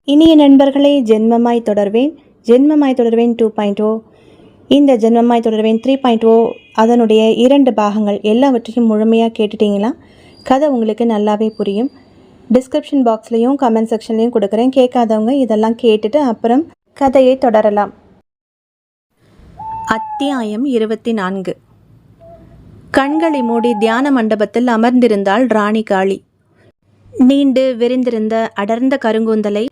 இனிய நண்பர்களே, ஜென்மமாய் தொடர்வேன் 2.0. இந்த ஜென்மமாய் தொடர்வேன் 3.0 அதனுடைய 2 பாகங்கள் எல்லாவற்றையும் முழுமையாக கேட்டுட்டிங்களா? கதை உங்களுக்கு நல்லாவே புரியும். டிஸ்கிரிப்ஷன் பாக்ஸ்லேயும் கமெண்ட் செக்ஷன்லேயும் கொடுக்குறேன். கேட்காதவங்க இதெல்லாம் கேட்டுட்டு அப்புறம் கதையை தொடரலாம். அத்தியாயம் 24. கண்களை மூடி தியான மண்டபத்தில் அமர்ந்திருந்தாள் ராணி காளி. நீண்டு விரிந்திருந்த அடர்ந்த கருங்கூந்தலை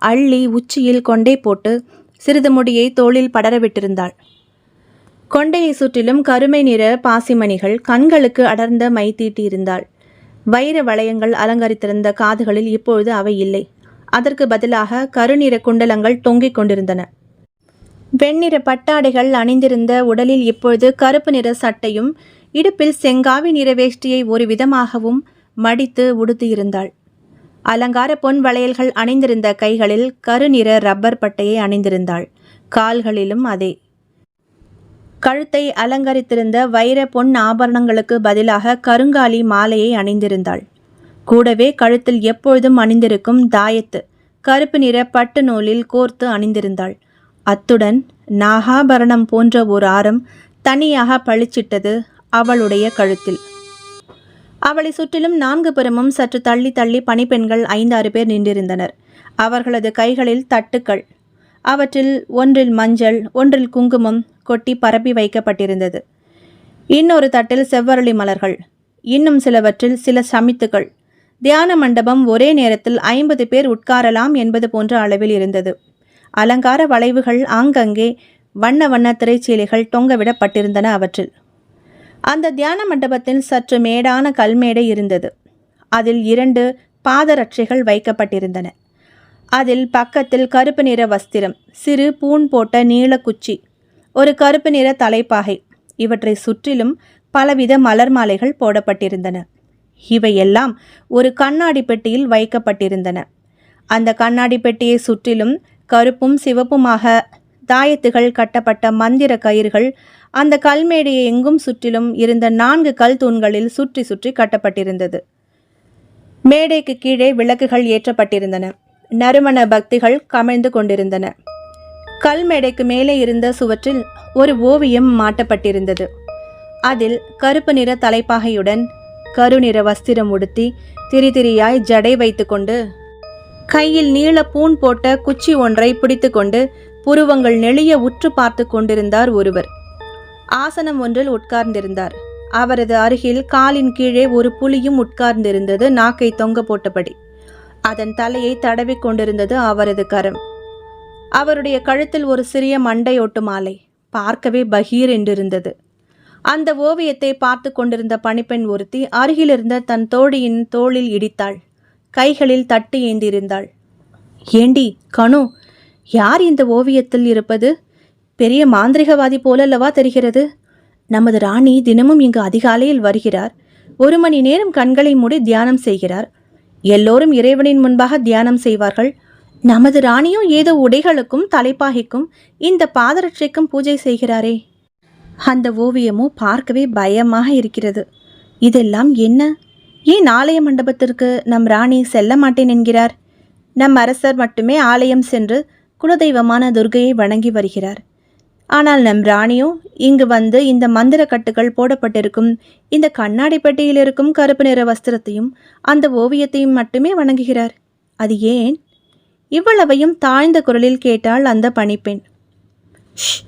அள்ளி உச்சியில் கொண்டை போட்டு சிறிது முடியை தோளில் படரவிட்டிருந்தாள். கொண்டையை சுற்றிலும் கருமை நிற பாசிமணிகள் கண்களுக்கு அடர்ந்த மை தீட்டியிருந்தாள். வைர வளையங்கள் அலங்கரித்திருந்த காதுகளில் இப்பொழுது அவை இல்லை. அதற்கு பதிலாக கருநிற குண்டலங்கள் தொங்கிக் கொண்டிருந்தன. வெண்ணிற பட்டாடைகள் அணிந்திருந்த உடலில் இப்பொழுது கருப்பு நிற சட்டையும் இடுப்பில் செங்காவி நிற வேஷ்டியை ஒரு விதமாகவும் மடித்து உடுத்தியிருந்தாள். அலங்கார பொன் வளையல்கள் அணிந்திருந்த கைகளில் கருநிற ரப்பர் பட்டையை அணிந்திருந்தாள். கால்களிலும் அதே. கழுத்தை அலங்கரித்திருந்த வைர பொன் ஆபரணங்களுக்கு பதிலாக கருங்காலி மாலையை அணிந்திருந்தாள். கூடவே கழுத்தில் எப்பொழுதும் அணிந்திருக்கும் தாயத்து கருப்பு நிற பட்டு நூலில் கோர்த்து அணிந்திருந்தாள். அத்துடன் நாகாபரணம் போன்ற ஒரு ஆரம் தனியாக பளிச்சிட்டது அவளுடைய கழுத்தில். அவளை சுற்றிலும் 4 புறமும் சற்று தள்ளி தள்ளி பணிப்பெண்கள் 5-6 பேர் நின்றிருந்தனர். அவர்களது கைகளில் தட்டுக்கள். அவற்றில் ஒன்றில் மஞ்சள், ஒன்றில் குங்குமம் கொட்டி பரப்பி வைக்கப்பட்டிருந்தது. இன்னொரு தட்டில் செவ்வரளி மலர்கள், இன்னும் சிலவற்றில் சில சமித்துகள். தியான மண்டபம் ஒரே நேரத்தில் 50 பேர் உட்காரலாம் என்பது போன்ற அளவில் இருந்தது. அலங்கார வளைவுகள் ஆங்கங்கே வண்ண வண்ண திரைச்சீலைகள் தொங்கவிடப்பட்டிருந்தன. அவற்றில் அந்த தியான மண்டபத்தில் சற்று மேடான கல்மேடை இருந்தது. அதில் 2 பாதரட்சைகள் வைக்கப்பட்டிருந்தன. அதில் பக்கத்தில் கருப்பு நிற வஸ்திரம், சிறு பூன் போட்ட நீளக்குச்சி, ஒரு கருப்பு நிற தலைப்பாகை, இவற்றை சுற்றிலும் பலவித மலர் மாலைகள் போடப்பட்டிருந்தன. இவையெல்லாம் ஒரு கண்ணாடி பெட்டியில் வைக்கப்பட்டிருந்தன. அந்த கண்ணாடி பெட்டியை சுற்றிலும் கருப்பும் சிவப்புமாக தாயத்துகள் கட்டப்பட்ட மந்திர கயிறுகள் அந்த கல்மேடையை எங்கும் சுற்றிலும் இருந்த 4 கல் தூண்களில் சுற்றி சுற்றி கட்டப்பட்டிருந்தது. மேடைக்கு கீழே விளக்குகள் ஏற்றப்பட்டிருந்தன. நறுமண பக்திகள் கமிழ்ந்து கொண்டிருந்தன. கல்மேடைக்கு மேலே இருந்த சுவற்றில் ஒரு ஓவியம் மாட்டப்பட்டிருந்தது. அதில் கருப்பு நிற தலைப்பாகையுடன் கருநிற வஸ்திரம் உடுத்தி திரிதிரியாய் ஜடை வைத்து கொண்டு கையில் நீள பூன் போட்ட குச்சி ஒன்றை பிடித்து கொண்டு புருவங்கள் நெளிய உற்று பார்த்து கொண்டிருந்தார் ஒருவர். ஆசனம் ஒன்றில் உட்கார்ந்திருந்தார். அவரது அருகில் காலின் கீழே ஒரு புலியும் உட்கார்ந்திருந்தது, நாக்கை தொங்க போட்டபடி. அதன் தலையை தடவி கொண்டிருந்தது அவரது கரம். அவருடைய கழுத்தில் ஒரு சிறிய மண்டையோட்டு மாலை பார்க்கவே பகீர் என்றிருந்தது. அந்த ஓவியத்தை பார்த்து கொண்டிருந்த பணிப்பெண் ஒருத்தி அருகிலிருந்த தன் தோழியின் தோளில் இடித்தாள். கைகளில் தட்டு ஏந்தியிருந்தாள். ஏண்டி கனு, யார் இந்த ஓவியத்தில் இருப்பது? பெரிய மாந்திரிகவாதி போலல்லவா தெரிகிறது. நமது ராணி தினமும் இங்கு அதிகாலையில் வருகிறார். 1 மணி நேரம் கண்களை மூடி தியானம் செய்கிறார். எல்லோரும் இறைவனின் முன்பாக தியானம் செய்வார்கள். நமது ராணியும் ஏதோ உடைகளுக்கும் தலைப்பாகைக்கும் இந்த பாதரட்சைக்கும் பூஜை செய்கிறாரே. அந்த ஓவியமோ பார்க்கவே பயமாக இருக்கிறது. இதெல்லாம் என்ன? ஏன் ஆலய மண்டபத்திற்கு நம் ராணி செல்ல மாட்டேன் என்கிறார்? நம் அரசர் மட்டுமே ஆலயம் சென்று குலதெய்வமான துர்கையை வணங்கி வருகிறார். ஆனால் நம் ராணியோ இங்கு வந்து இந்த மந்திர கட்டுகள் போடப்பட்டிருக்கும் இந்த கண்ணாடி பெட்டியில் இருக்கும் கருப்பு நிற வஸ்திரத்தையும் அந்த ஓவியத்தையும் மட்டுமே வணங்குகிறார். அது ஏன்? இவ்வளவையும் தாழ்ந்த குரலில் கேட்டாள் அந்த பணிப்பெண். ஷ்,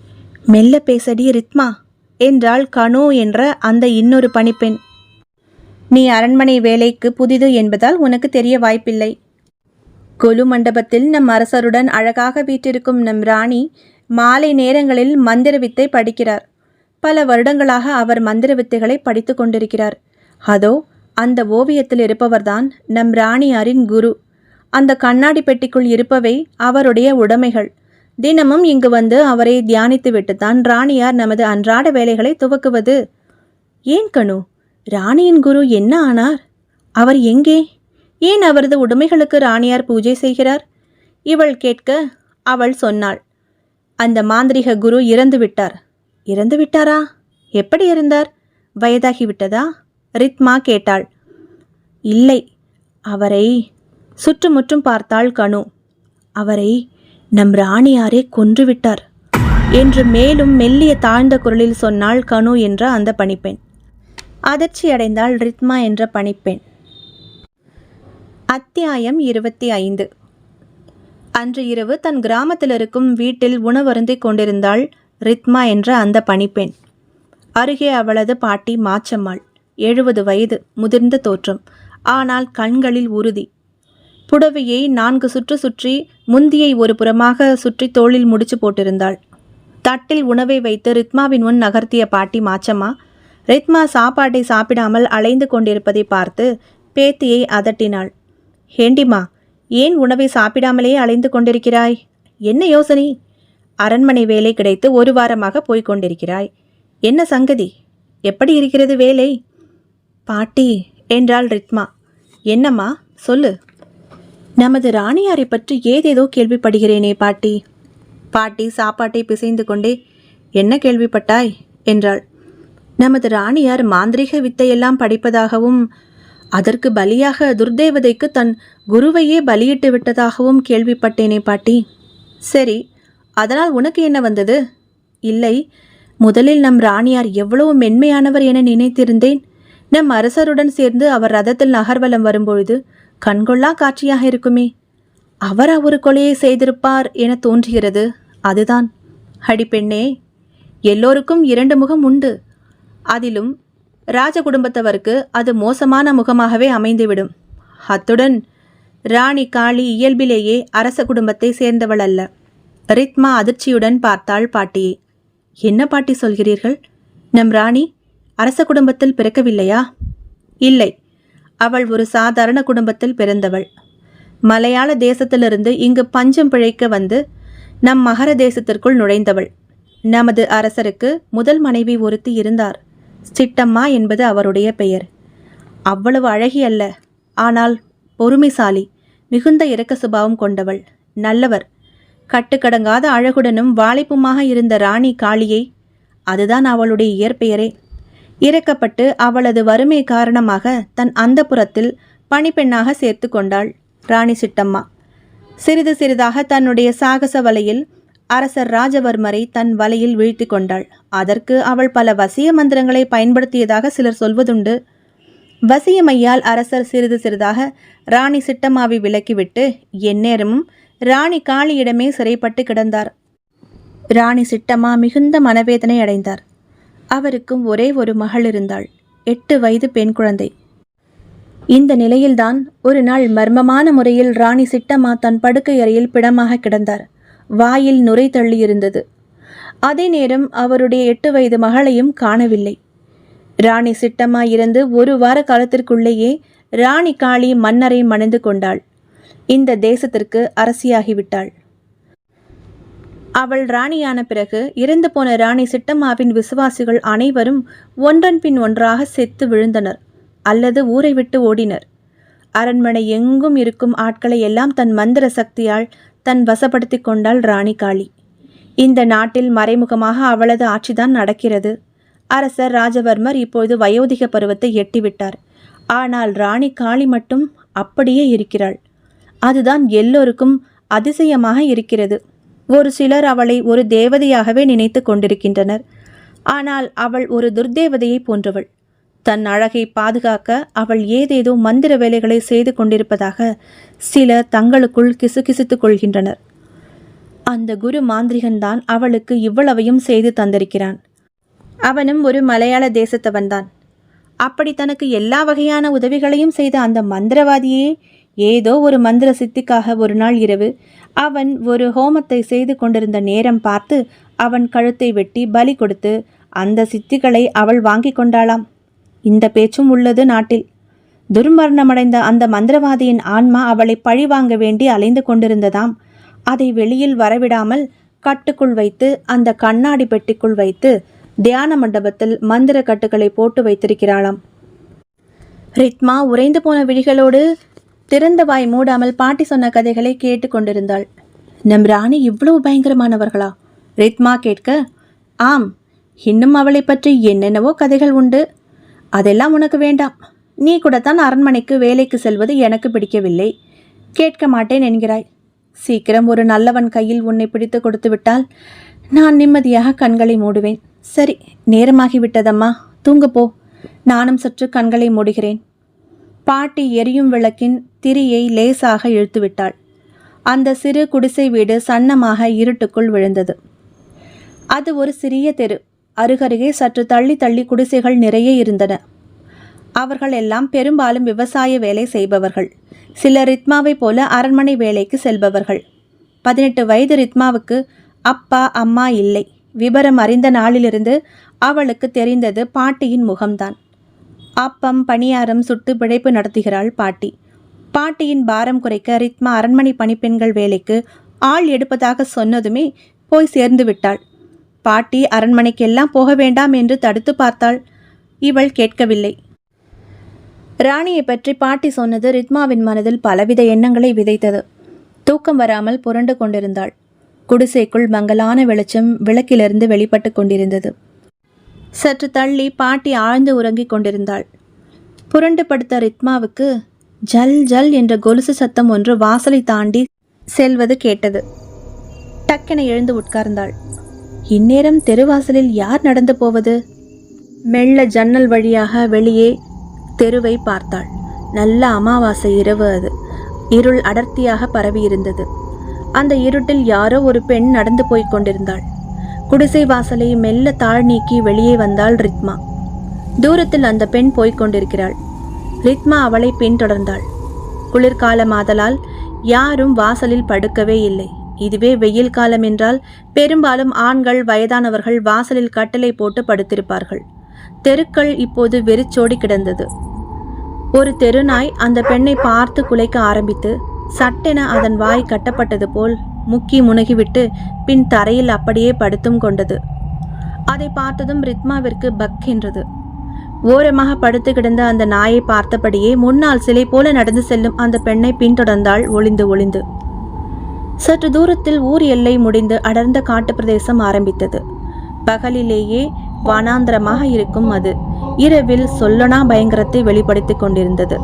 மெல்ல பேசடி ரித்மா என்றாள் கனு என்ற அந்த இன்னொரு பணிப்பெண். நீ அரண்மனை வேலைக்கு புதிது என்பதால் உனக்கு தெரிய வாய்ப்பில்லை. கொலு மண்டபத்தில் நம் அரசருடன் அழகாக வீற்றிருக்கும் நம் ராணி மாலை நேரங்களில் மந்திர வித்தை படிக்கிறார். பல வருடங்களாக அவர் மந்திர வித்தைகளை படித்து கொண்டிருக்கிறார். அதோ அந்த ஓவியத்தில் இருப்பவர்தான் நம் ராணியாரின் குரு. அந்த கண்ணாடி பெட்டிக்குள் இருப்பவை அவருடைய உடைமைகள். தினமும் இங்கு வந்து அவரை தியானித்துவிட்டுத்தான் ராணியார் நமது அன்றாட வேலைகளை துவக்குவது. ஏன் கனு, ராணியின் குரு என்ன ஆனார்? அவர் எங்கே? ஏன் அவரது உடைமைகளுக்கு ராணியார் பூஜை செய்கிறார்? இவள் கேட்க அவள் சொன்னாள், அந்த மாந்திரிக குரு இறந்து விட்டார். இறந்து விட்டாரா? எப்படி இருந்தார்? வயதாகிவிட்டதா? ரித்மா கேட்டாள். இல்லை, அவரை சுற்றுமுற்றும் பார்த்தாள் கனு. அவரை நம் ராணியாரே கொன்றுவிட்டார் என்று மேலும் மெல்லிய தாழ்ந்த குரலில் சொன்னாள் கனு என்ற அந்த பணிப்பெண். அதிர்ச்சியடைந்தாள் ரித்மா என்ற பணிப்பெண். அத்தியாயம் 25. அன்று இரவு தன் கிராமத்தில் இருக்கும் வீட்டில் உணவருந்திக் கொண்டிருந்தாள் ரித்மா என்ற அந்த பணிப்பெண். அருகே அவளது பாட்டி மாச்சம்மாள். 70 வயது, முதிர்ந்த தோற்றம், ஆனால் கண்களில் உறுதி. புடவையை 4 சுற்று சுற்றி முந்தியை ஒரு புறமாக சுற்றி தோளில் முடிச்சு போட்டிருந்தாள். தட்டில் உணவை வைத்து ரித்மாவின் முன் நகர்த்திய பாட்டி மாச்சம்மா ரித்மா சாப்பாட்டை சாப்பிடாமல் அலைந்து கொண்டிருப்பதை பார்த்து பேத்தியை அதட்டினாள். ஏண்டிமா, ஏன் உணவை சாப்பிடாமலே அலைந்து கொண்டிருக்கிறாய்? என்ன யோசனை? அரண்மனை வேலை கிடைத்து 1 வாரமாக போய்க் கொண்டிருக்கிறாய். என்ன சங்கதி? எப்படி இருக்கிறது வேலை? பாட்டி என்றாள் ரித்மா. என்னம்மா, சொல்லு. நமது ராணியாரை பற்றி ஏதேதோ கேள்விப்படுகிறேனே பாட்டி. பாட்டி சாப்பாட்டை பிசைந்து கொண்டே, என்ன கேள்விப்பட்டாய் என்றாள். நமது ராணியார் மாந்திரிக வித்தையெல்லாம் படிப்பதாகவும் அதற்கு பலியாக துர்தேவதைக்கு தன் குருவையே பலியிட்டு விட்டதாகவும் கேள்விப்பட்டேனே பாட்டி. சரி, அதனால் உனக்கு என்ன வந்தது? இல்லை, முதலில் நம் ராணியார் எவ்வளவு மென்மையானவர் என நினைத்திருந்தேன். நம் அரசருடன் சேர்ந்து அவர் ரதத்தில் நகர்வலம் வரும்பொழுது கண்கொள்ளா காட்சியாக இருக்குமே. அவர் ஒரு கொலையை செய்திருப்பார் என தோன்றுகிறது. அதுதான். அடிப்பெண்ணே, எல்லோருக்கும் 2 முகம் உண்டு. அதிலும் ராஜ குடும்பத்தவருக்கு அது மோசமான முகமாகவே அமைந்துவிடும். அத்துடன் ராணி காளி இயல்பிலேயே அரச குடும்பத்தை சேர்ந்தவள் அல்ல. ரித்மா அதிர்ச்சியுடன் பார்த்தாள் பாட்டியை. என்ன பாட்டி சொல்கிறீர்கள்? நம் ராணி அரச குடும்பத்தில் பிறக்கவில்லையா? இல்லை, அவள் ஒரு சாதாரண குடும்பத்தில் பிறந்தவள். மலையாள தேசத்திலிருந்து இங்கு பஞ்சம் பிழைக்க வந்து நம் மகர தேசத்திற்குள் நுழைந்தவள். நமது அரசருக்கு முதல் மனைவி ஒருத்தி இருந்தார். சிட்டம்மா என்பது அவருடைய பெயர். அவ்வளவு அழகி அல்ல, ஆனால் பொறுமைசாலி, மிகுந்த இரக்க சுபாவம் கொண்டவள், நல்லவர். கட்டுக்கடங்காத அழகுடனும் வாலிப்புமாக இருந்த ராணி காளியை, அதுதான் அவளுடைய இயற்பெயரே, இறக்கப்பட்டு அவளது வறுமை காரணமாக தன் அந்தப்புரத்தில் பணிப்பெண்ணாக சேர்த்து கொண்டாள் ராணி சிட்டம்மா. சிறிது சிறிதாக தன்னுடைய சாகச வலையில் அரசர் ராஜவர்மரை தன் வலையில் வீழ்த்தி கொண்டாள். அதற்கு அவள் பல வசிய மந்திரங்களை பயன்படுத்தியதாக சிலர் சொல்வதுண்டு. வசியமையால் அரசர் சிறிது சிறிதாக ராணி சிட்டம்மாவை விலக்கிவிட்டு எந்நேரமும் ராணி காளியிடமே சிறைப்பட்டு கிடந்தார். ராணி சிட்டம்மா மிகுந்த மனவேதனை அடைந்தார். அவருக்கும் ஒரே ஒரு மகள் இருந்தாள், 8 வயது பெண் குழந்தை. இந்த நிலையில்தான் ஒரு நாள் மர்மமான முறையில் ராணி சிட்டம்மா தன் படுக்கை அறையில் பிணமாக கிடந்தார். வாயில் நுரை தள்ளியிருந்தது. அதே நேரம் அவருடைய 8 வயது மகளையும் காணவில்லை. ராணி சிட்டம்மா இறந்து 1 வார காலத்திற்குள்ளேயே ராணி காளி மன்னரை மணந்து கொண்டாள். இந்த தேசத்திற்கு அரசியாகிவிட்டாள். அவள் ராணியான பிறகு இறந்து போன ராணி சிட்டம்மாவின் விசுவாசிகள் அனைவரும் ஒன்றன் பின் ஒன்றாக செத்து விழுந்தனர் அல்லது ஊரை விட்டு ஓடினர். அரண்மனை எங்கும் இருக்கும் ஆட்களை எல்லாம் தன் மந்திர சக்தியால் தன் வசப்படுத்தி கொண்டாள் ராணி காளி. இந்த நாட்டில் மறைமுகமாக அவளது ஆட்சிதான் நடக்கிறது. அரசர் ராஜவர்மர் இப்பொழுது வயோதிக பருவத்தை எட்டிவிட்டார். ஆனால் ராணி காளி மட்டும் அப்படியே இருக்கிறாள். அதுதான் எல்லோருக்கும் அதிசயமாக இருக்கிறது. ஒரு சிலர் அவளை ஒரு தேவதையாகவே நினைத்து கொண்டிருக்கின்றனர். ஆனால் அவள் ஒரு துர்தேவதையை போன்றவள். தன் அழகை பாதுகாக்க அவள் ஏதேதோ மந்திர வேலைகளை செய்து கொண்டிருப்பதாக சிலர் தங்களுக்குள் கிசுகிசுத்து கொள்கின்றனர். அந்த குரு மாந்திரிகன்தான் அவளுக்கு இவ்வளவையும் செய்து தந்திருக்கிறான். அவனும் ஒரு மலையாள தேசத்தவன்தான். அப்படி தனக்கு எல்லா வகையான உதவிகளையும் செய்த அந்த மந்திரவாதியே ஏதோ ஒரு மந்திர சித்திக்காக ஒரு நாள் இரவு அவன் ஒரு ஹோமத்தை செய்து கொண்டிருந்த நேரம் பார்த்து அவன் கழுத்தை வெட்டி பலி கொடுத்து அந்த சித்திகளை அவள் வாங்கி கொண்டாளாம். இந்த பேச்சும் உள்ளது நாட்டில். துர்மரணமடைந்த அந்த மந்திரவாதியின் ஆன்மா அவளை பழிவாங்க வேண்டி அலைந்து கொண்டிருந்ததாம். அதை வெளியில் வரவிடாமல் கட்டுக்குள் வைத்து அந்த கண்ணாடி பெட்டிக்குள் வைத்து தியான மண்டபத்தில் மந்திர கட்டுக்களை போட்டு வைத்திருக்கிறாளாம். ரித்மா உறைந்து போன விழிகளோடு திறந்த வாய் மூடாமல் பாட்டி சொன்ன கதைகளை கேட்டு கொண்டிருந்தாள். நம் ராணி இவ்வளவு பயங்கரமானவர்களா? ரித்மா கேட்க, ஆம், இன்னும் அவளை பற்றி என்னென்னவோ கதைகள் உண்டு. அதெல்லாம் உனக்கு வேண்டாம். நீ கூடத்தான் அரண்மனைக்கு வேலைக்கு செல்வது எனக்கு பிடிக்கவில்லை, கேட்க மாட்டேன் என்கிறாய். சீக்கிரம் ஒரு நல்லவன் கையில் உன்னை பிடித்து கொடுத்து விட்டால் நான் நிம்மதியாக கண்களை மூடுவேன். சரி, நேரமாகிவிட்டதம்மா, தூங்கப்போ. நானும் சற்று கண்களை மூடுகிறேன். பாட்டி எரியும் விளக்கின் திரியை லேசாக இழுத்துவிட்டாள். அந்த சிறு குடிசை வீடு சன்னமாக இருட்டுக்குள் விழுந்தது. அது ஒரு சிறிய தெரு. அருகருகே சற்று தள்ளி தள்ளி குடிசைகள் நிறைய இருந்தன. அவர்கள் எல்லாம் பெரும்பாலும் விவசாய வேலை செய்பவர்கள். சிலர் ரித்மாவை போல அரண்மனை வேலைக்கு செல்பவர்கள். 18 வயது ரித்மாவுக்கு அப்பா அம்மா இல்லை. விபரம் அறிந்த நாளிலிருந்து அவளுக்கு தெரிந்தது பாட்டியின் முகம்தான். அப்பம் பணியாரம் சுட்டு பிழைப்பு நடத்துகிறாள் பாட்டி. பாட்டியின் பாரம் குறைக்க ரித்மா அரண்மனை பணிப்பெண்கள் வேலைக்கு ஆள் எடுப்பதாக சொன்னதுமே போய் சேர்ந்து விட்டாள். பாட்டி அரண்மனைக்கெல்லாம் போக வேண்டாம் என்று தடுத்து பார்த்தாள். இவள் கேட்கவில்லை. ராணியை பற்றி பாட்டி சொன்னது ரித்மாவின் மனதில் பலவித எண்ணங்களை விதைத்தது. தூக்கம் வராமல் புரண்டு கொண்டிருந்தாள். குடிசைக்குள் மங்கலான வெளிச்சம் விளக்கிலிருந்து வெளிப்பட்டு கொண்டிருந்தது. சற்று தள்ளி பாட்டி ஆழ்ந்து உறங்கிக் கொண்டிருந்தாள். புரண்டு படுத்த ரித்மாவுக்கு ஜல் ஜல் என்ற கொலுசு சத்தம் ஒன்று வாசலை தாண்டி செல்வது கேட்டது. டக்கென எழுந்து உட்கார்ந்தாள். இந்நேரம் தெருவாசலில் யார் நடந்து போவது? மெல்ல ஜன்னல் வழியாக வெளியே தெருவை பார்த்தாள். நல்ல அமாவாசை இரவு. அது இருள் அடர்த்தியாக பரவியிருந்தது. அந்த இருட்டில் யாரோ ஒரு பெண் நடந்து போய்க் கொண்டிருந்தாள். குடிசை வாசலை மெல்ல தாழ் நீக்கி வெளியே வந்தாள் ரித்மா. தூரத்தில் அந்த பெண் போய்க் கொண்டிருக்கிறாள். ரித்மா அவளை பின்தொடர்ந்தாள். குளிர்காலமாதலால் யாரும் வாசலில் படுக்கவே இல்லை. இதுவே வெயில் காலம் என்றால் பெரும்பாலும் ஆண்கள் வயதானவர்கள் வாசலில் கட்டளை போட்டு படுத்திருப்பார்கள். தெருக்கள் இப்போது வெறிச்சோடி கிடந்தது. ஒரு தெருநாய் அந்த பெண்ணை பார்த்து குலைக்க ஆரம்பித்து சட்டென அதன் வாய் கட்டப்பட்டது போல் முக்கி முனகிவிட்டு பின் தரையில் அப்படியே படுத்தும் கொண்டது. அதை பார்த்ததும் ரித்மாவிற்கு பக் என்றது. ஓரமாக படுத்து கிடந்த அந்த நாயை பார்த்தபடியே முன்னால் சிலை போல நடந்து செல்லும் அந்த பெண்ணை பின்தொடர்ந்தாள் ஒளிந்து ஒளிந்து. சற்று தூரத்தில் ஊர் எல்லை முடிந்து அடர்ந்த காட்டு பிரதேசம் ஆரம்பித்தது. பகலிலேயே வனாந்திரமாக இருக்கும் அது இரவில் சொல்லனா பயங்கரத்தை வெளிப்படுத்தி கொண்டிருந்தது.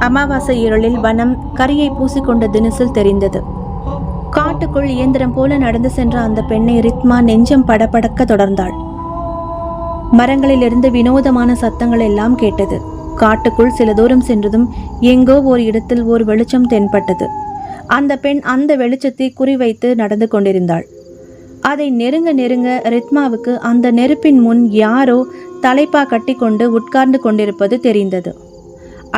அமாவாசை இருளில் வனம் கரியை பூசிக்கொண்ட தினசில் தெரிந்தது. காட்டுக்குள் இயந்திரம் போல நடந்து சென்ற அந்த பெண்ணை ரித்மா நெஞ்சம் படபடக்க தொடர்ந்தாள். மரங்களிலிருந்து வினோதமான சத்தங்கள் எல்லாம் கேட்டது. காட்டுக்குள் சில தூரம் சென்றதும் எங்கோ ஒரு இடத்தில் ஒரு வெளிச்சம் தென்பட்டது. அந்த பெண் அந்த வெளிச்சத்தை குறிவைத்து நடந்து கொண்டிருந்தாள். அதை நெருங்க நெருங்க ரித்மாவுக்கு அந்த நெருப்பின் முன் யாரோ தலைப்பா கட்டி கொண்டு உட்கார்ந்து கொண்டிருப்பது தெரிந்தது.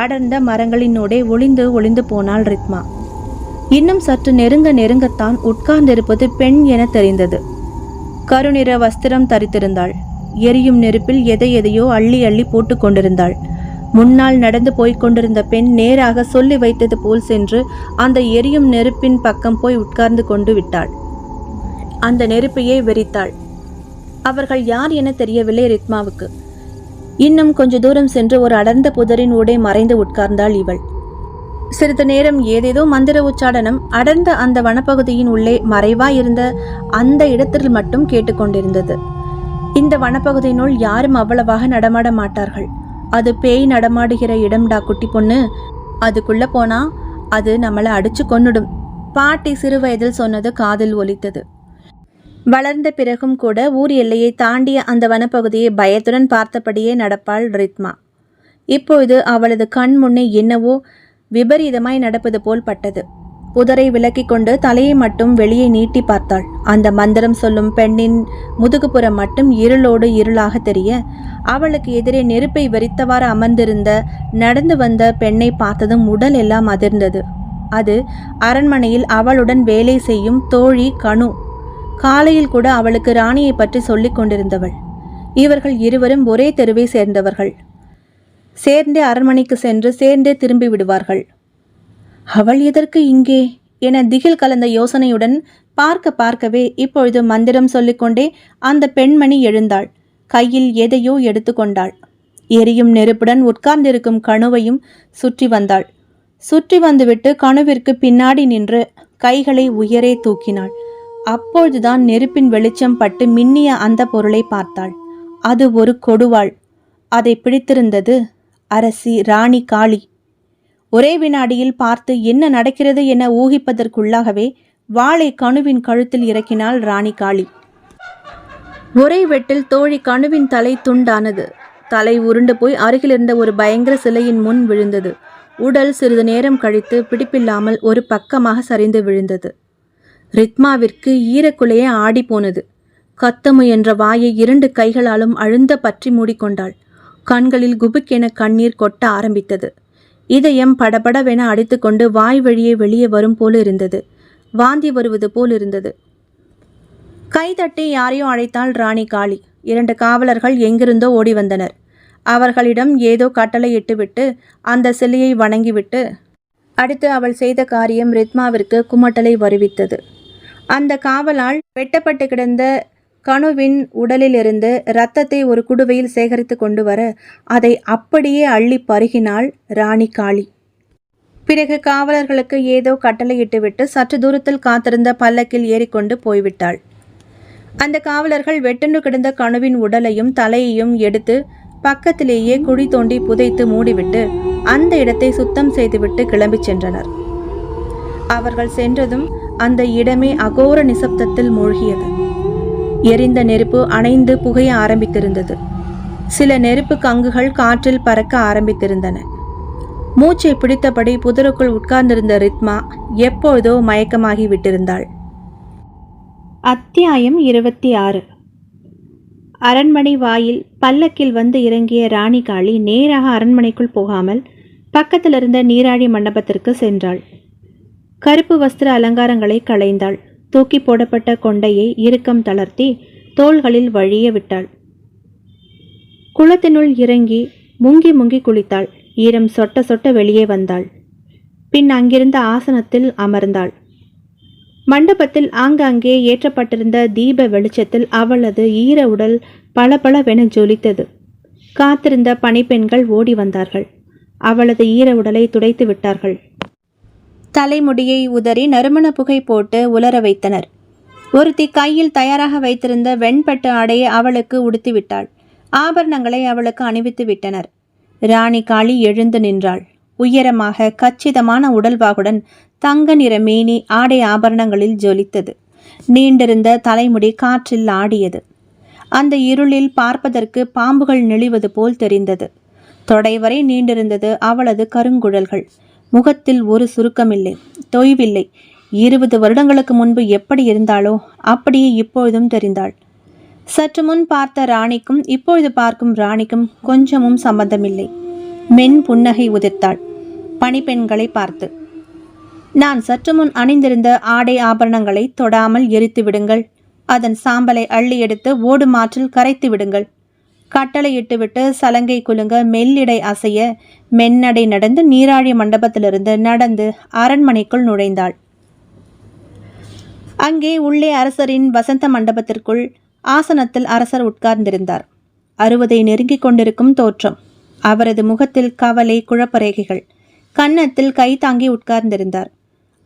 அடர்ந்த மரங்களினூடே ஒளிந்து ஒளிந்து போனாள் ரித்மா. இன்னும் சற்று நெருங்க நெருங்கத்தான் உட்கார்ந்திருப்பது பெண் என தெரிந்தது. கருநிற வஸ்திரம் தரித்திருந்தாள். எரியும் நெருப்பில் எதையோ அள்ளி அள்ளி போட்டு கொண்டிருந்தாள். முன்னால் நடந்து போய்க் கொண்டிருந்த பெண் நேராக சொல்லி வைத்தது போல் சென்று அந்த எரியும் நெருப்பின் பக்கம் போய் உட்கார்ந்து கொண்டு விட்டாள். அந்த நெருப்பையே வெறித்தாள். அவர்கள் யார் என தெரியவில்லை ரித்மாவுக்கு. இன்னும் கொஞ்ச தூரம் சென்று ஒரு அடர்ந்த புதரின் ஊடே மறைந்து உட்கார்ந்தாள் இவள். சிறிது நேரம் ஏதேதோ மந்திர உச்சாடனம் அடர்ந்த அந்த வனப்பகுதியின் உள்ளே மறைவாயிருந்த அந்த இடத்தில் மட்டும் கேட்டுக்கொண்டிருந்தது. இந்த வனப்பகுதியினுள் யாரும் அவ்வளவாக நடமாட மாட்டார்கள். அது பேய் நடமாடுகிற இடம்டா குட்டி பொண்ணு. அதுக்குள்ள போனா அது நம்மளை அடிச்சு கொன்னுடும். பாட்டி சிறு வயதில் சொன்னது காதில் ஒலித்தது. வளர்ந்த பிறகும் கூட ஊர் எல்லையை தாண்டிய அந்த வனப்பகுதியை பயத்துடன் பார்த்தபடியே நடப்பாள் ரித்மா. இப்பொழுது அவளது கண் முன்னே என்னவோ விபரீதமாய் நடப்பது போல் பட்டது. புதரை விலக்கி கொண்டு தலையை மட்டும் வெளியே நீட்டி பார்த்தாள். அந்த மந்திரம் சொல்லும் பெண்ணின் முதுகுப்புறம் மட்டும் இருளோடு இருளாக தெரிய அவளுக்கு எதிரே நெருப்பை வெறித்தவாறு அமர்ந்திருந்த நடந்து வந்த பெண்ணை பார்த்ததும் உடல் எல்லாம் அதிர்ந்தது. அது அரண்மனையில் அவளுடன் வேலை செய்யும் தோழி கனு. காலையில் கூட அவளுக்கு ராணியை பற்றி சொல்லிக் கொண்டிருந்தவள். இவர்கள் இருவரும் ஒரே தெருவை சேர்ந்தவர்கள். சேர்ந்தே அரண்மனைக்கு சென்று சேர்ந்தே திரும்பி விடுவார்கள். அவள் எதற்கு இங்கே என திகில் கலந்த யோசனையுடன் பார்க்கவே இப்பொழுது மந்திரம் சொல்லிக்கொண்டே அந்த பெண்மணி எழுந்தாள். கையில் எதையோ எடுத்துக்கொண்டாள். எரியும் நெருப்புடன் உட்கார்ந்திருக்கும் கணுவையும் சுற்றி வந்தாள். சுற்றி வந்துவிட்டு கணுவிற்கு பின்னாடி நின்று கைகளை உயரே தூக்கினாள். அப்பொழுதுதான் நெருப்பின் வெளிச்சம் பட்டு மின்னிய அந்த பொருளை பார்த்தாள். அது ஒரு கொடுவாள். அதை பிடித்திருந்தது அரசி ராணி காளி. ஒரே வினாடியில் பார்த்து என்ன நடக்கிறது என ஊகிப்பதற்குள்ளாகவே வாளை கணுவின் கழுத்தில் இறக்கினாள் ராணி காளி. ஒரே வெட்டில் தோழி கணுவின் தலை துண்டானது. தலை உருண்டு போய் அருகிலிருந்த ஒரு பயங்கர சிலையின் முன் விழுந்தது. உடல் சிறிது நேரம் கழித்து பிடிப்பில்லாமல் ஒரு பக்கமாக சரிந்து விழுந்தது. ரித்மாவிற்கு ஈரக்குலையே ஆடி போனது. கத்த முயன்ற வாயை 2 கைகளாலும் அழுந்த பற்றி மூடிக்கொண்டாள். கண்களில் குபுக்கென கண்ணீர் கொட்ட ஆரம்பித்தது. இதயம் படபடவென அடித்துக்கொண்டு வாய் வழியே வெளியே வரும் போல் இருந்தது. வாந்தி வருவது போல் இருந்தது. கைதட்டி யாரையோ அழைத்தாள் ராணி காளி. 2 காவலர்கள் எங்கிருந்தோ ஓடி வந்தனர். அவர்களிடம் ஏதோ கட்டளையிட்டுவிட்டு அந்த சிலையை வணங்கிவிட்டு அடுத்து அவள் செய்த காரியம் ரித்மாவிற்கு குமட்டலை வருவித்தது. அந்த காவலால் வெட்டப்பட்டு கிடந்த கணுவின் உடலிலிருந்து இரத்தத்தை ஒரு குடுவையில் சேகரித்து கொண்டு வர அதை அப்படியே அள்ளி பருகினாள் ராணி காளி. பிறகு காவலர்களுக்கு ஏதோ கட்டளையிட்டுவிட்டு சற்று தூரத்தில் காத்திருந்த பல்லக்கில் ஏறிக்கொண்டு போய்விட்டாள். அந்த காவலர்கள் வெட்டென்று கிடந்த கணுவின் உடலையும் தலையையும் எடுத்து பக்கத்திலேயே குழி தோண்டி புதைத்து மூடிவிட்டு அந்த இடத்தை சுத்தம் செய்துவிட்டு கிளம்பி சென்றனர். அவர்கள் சென்றதும் அந்த இடமே அகோர நிசப்தத்தில் மூழ்கியது. எரிந்த நெருப்பு அணைந்து புகைய ஆரம்பித்திருந்தது. சில நெருப்பு கங்குகள் காற்றில் பறக்க ஆரம்பித்திருந்தன. மூச்சை பிடித்தபடி புதருக்குள் உட்கார்ந்திருந்த ரித்மா எப்பொழுதோ மயக்கமாகி விட்டிருந்தாள். அத்தியாயம் 26. அரண்மனை வாயில் பல்லக்கில் வந்து இறங்கிய ராணி காளி நேராக அரண்மனைக்குள் போகாமல் பக்கத்தில் இருந்த நீராழி மண்டபத்திற்கு சென்றாள். கருப்பு வஸ்திர அலங்காரங்களை களைந்தாள். தூக்கி போடப்பட்ட கொண்டையை இறுக்கம் தளர்த்தி தோள்களில் வழிய விட்டாள். குளத்தினுள் இறங்கி முங்கி முங்கி குளித்தாள். ஈரம் சொட்ட சொட்ட வெளியே வந்தாள். பின் அங்கிருந்த ஆசனத்தில் அமர்ந்தாள். மண்டபத்தில் ஆங்காங்கே ஏற்றப்பட்டிருந்த தீப வெளிச்சத்தில் அவளது ஈர உடல் பளபளவென ஜொலித்தது. காத்திருந்த பணிப்பெண்கள் ஓடி வந்தார்கள். அவளது ஈர உடலை துடைத்து விட்டார்கள். தலைமுடியை உதறி நறுமண புகை போட்டு உலர வைத்தனர். ஒருத்தி கையில் தயாராக வைத்திருந்த வெண்பட்டு ஆடையை அவளுக்கு உடுத்திவிட்டாள். ஆபரணங்களை அவளுக்கு அணிவித்து விட்டனர். ராணி காளி எழுந்து நின்றாள். உயரமாக கச்சிதமான உடல்வாகுடன் தங்க நிற மேனி ஆடை ஆபரணங்களில் ஜொலித்தது. நீண்டிருந்த தலைமுடி காற்றில் ஆடியது. அந்த இருளில் பார்ப்பதற்கு பாம்புகள் நெளிவது போல் தெரிந்தது. தொடைவரை நீண்டிருந்தது அவளது கருங்குழல்கள். முகத்தில் ஒரு சுருக்கமில்லை, தொய்வில்லை. 20 வருடங்களுக்கு முன்பு எப்படி இருந்தாளோ அப்படியே இப்பொழுதும் தெரிந்தாள். சற்று முன் பார்த்த ராணிக்கும் இப்பொழுது பார்க்கும் ராணிக்கும் கொஞ்சமும் சம்பந்தமில்லை. மென் புன்னகை உதிர்த்தாள் பணிப்பெண்களை பார்த்து. நான் சற்று முன் அணிந்திருந்த ஆடை ஆபரணங்களை தொடாமல் எரித்து விடுங்கள். அதன் சாம்பலை அள்ளி எடுத்து ஓடும் ஆற்றில் கரைத்து விடுங்கள். கட்டளையிட்டுவிட்டு சலங்கை குலுங்க மெல்லிடை அசைய மென்னடை நடந்து நீராழி மண்டபத்திலிருந்து நடந்து அரண்மனைக்குள் நுழைந்தாள். அங்கே உள்ளே அரசரின் வசந்த மண்டபத்திற்குள் ஆசனத்தில் அரசர் உட்கார்ந்திருந்தார். 60 நெருங்கிக் கொண்டிருக்கும் தோற்றம். அவரது முகத்தில் கவலை குழப்பரேகைகள். கன்னத்தில் கை தாங்கி உட்கார்ந்திருந்தார்.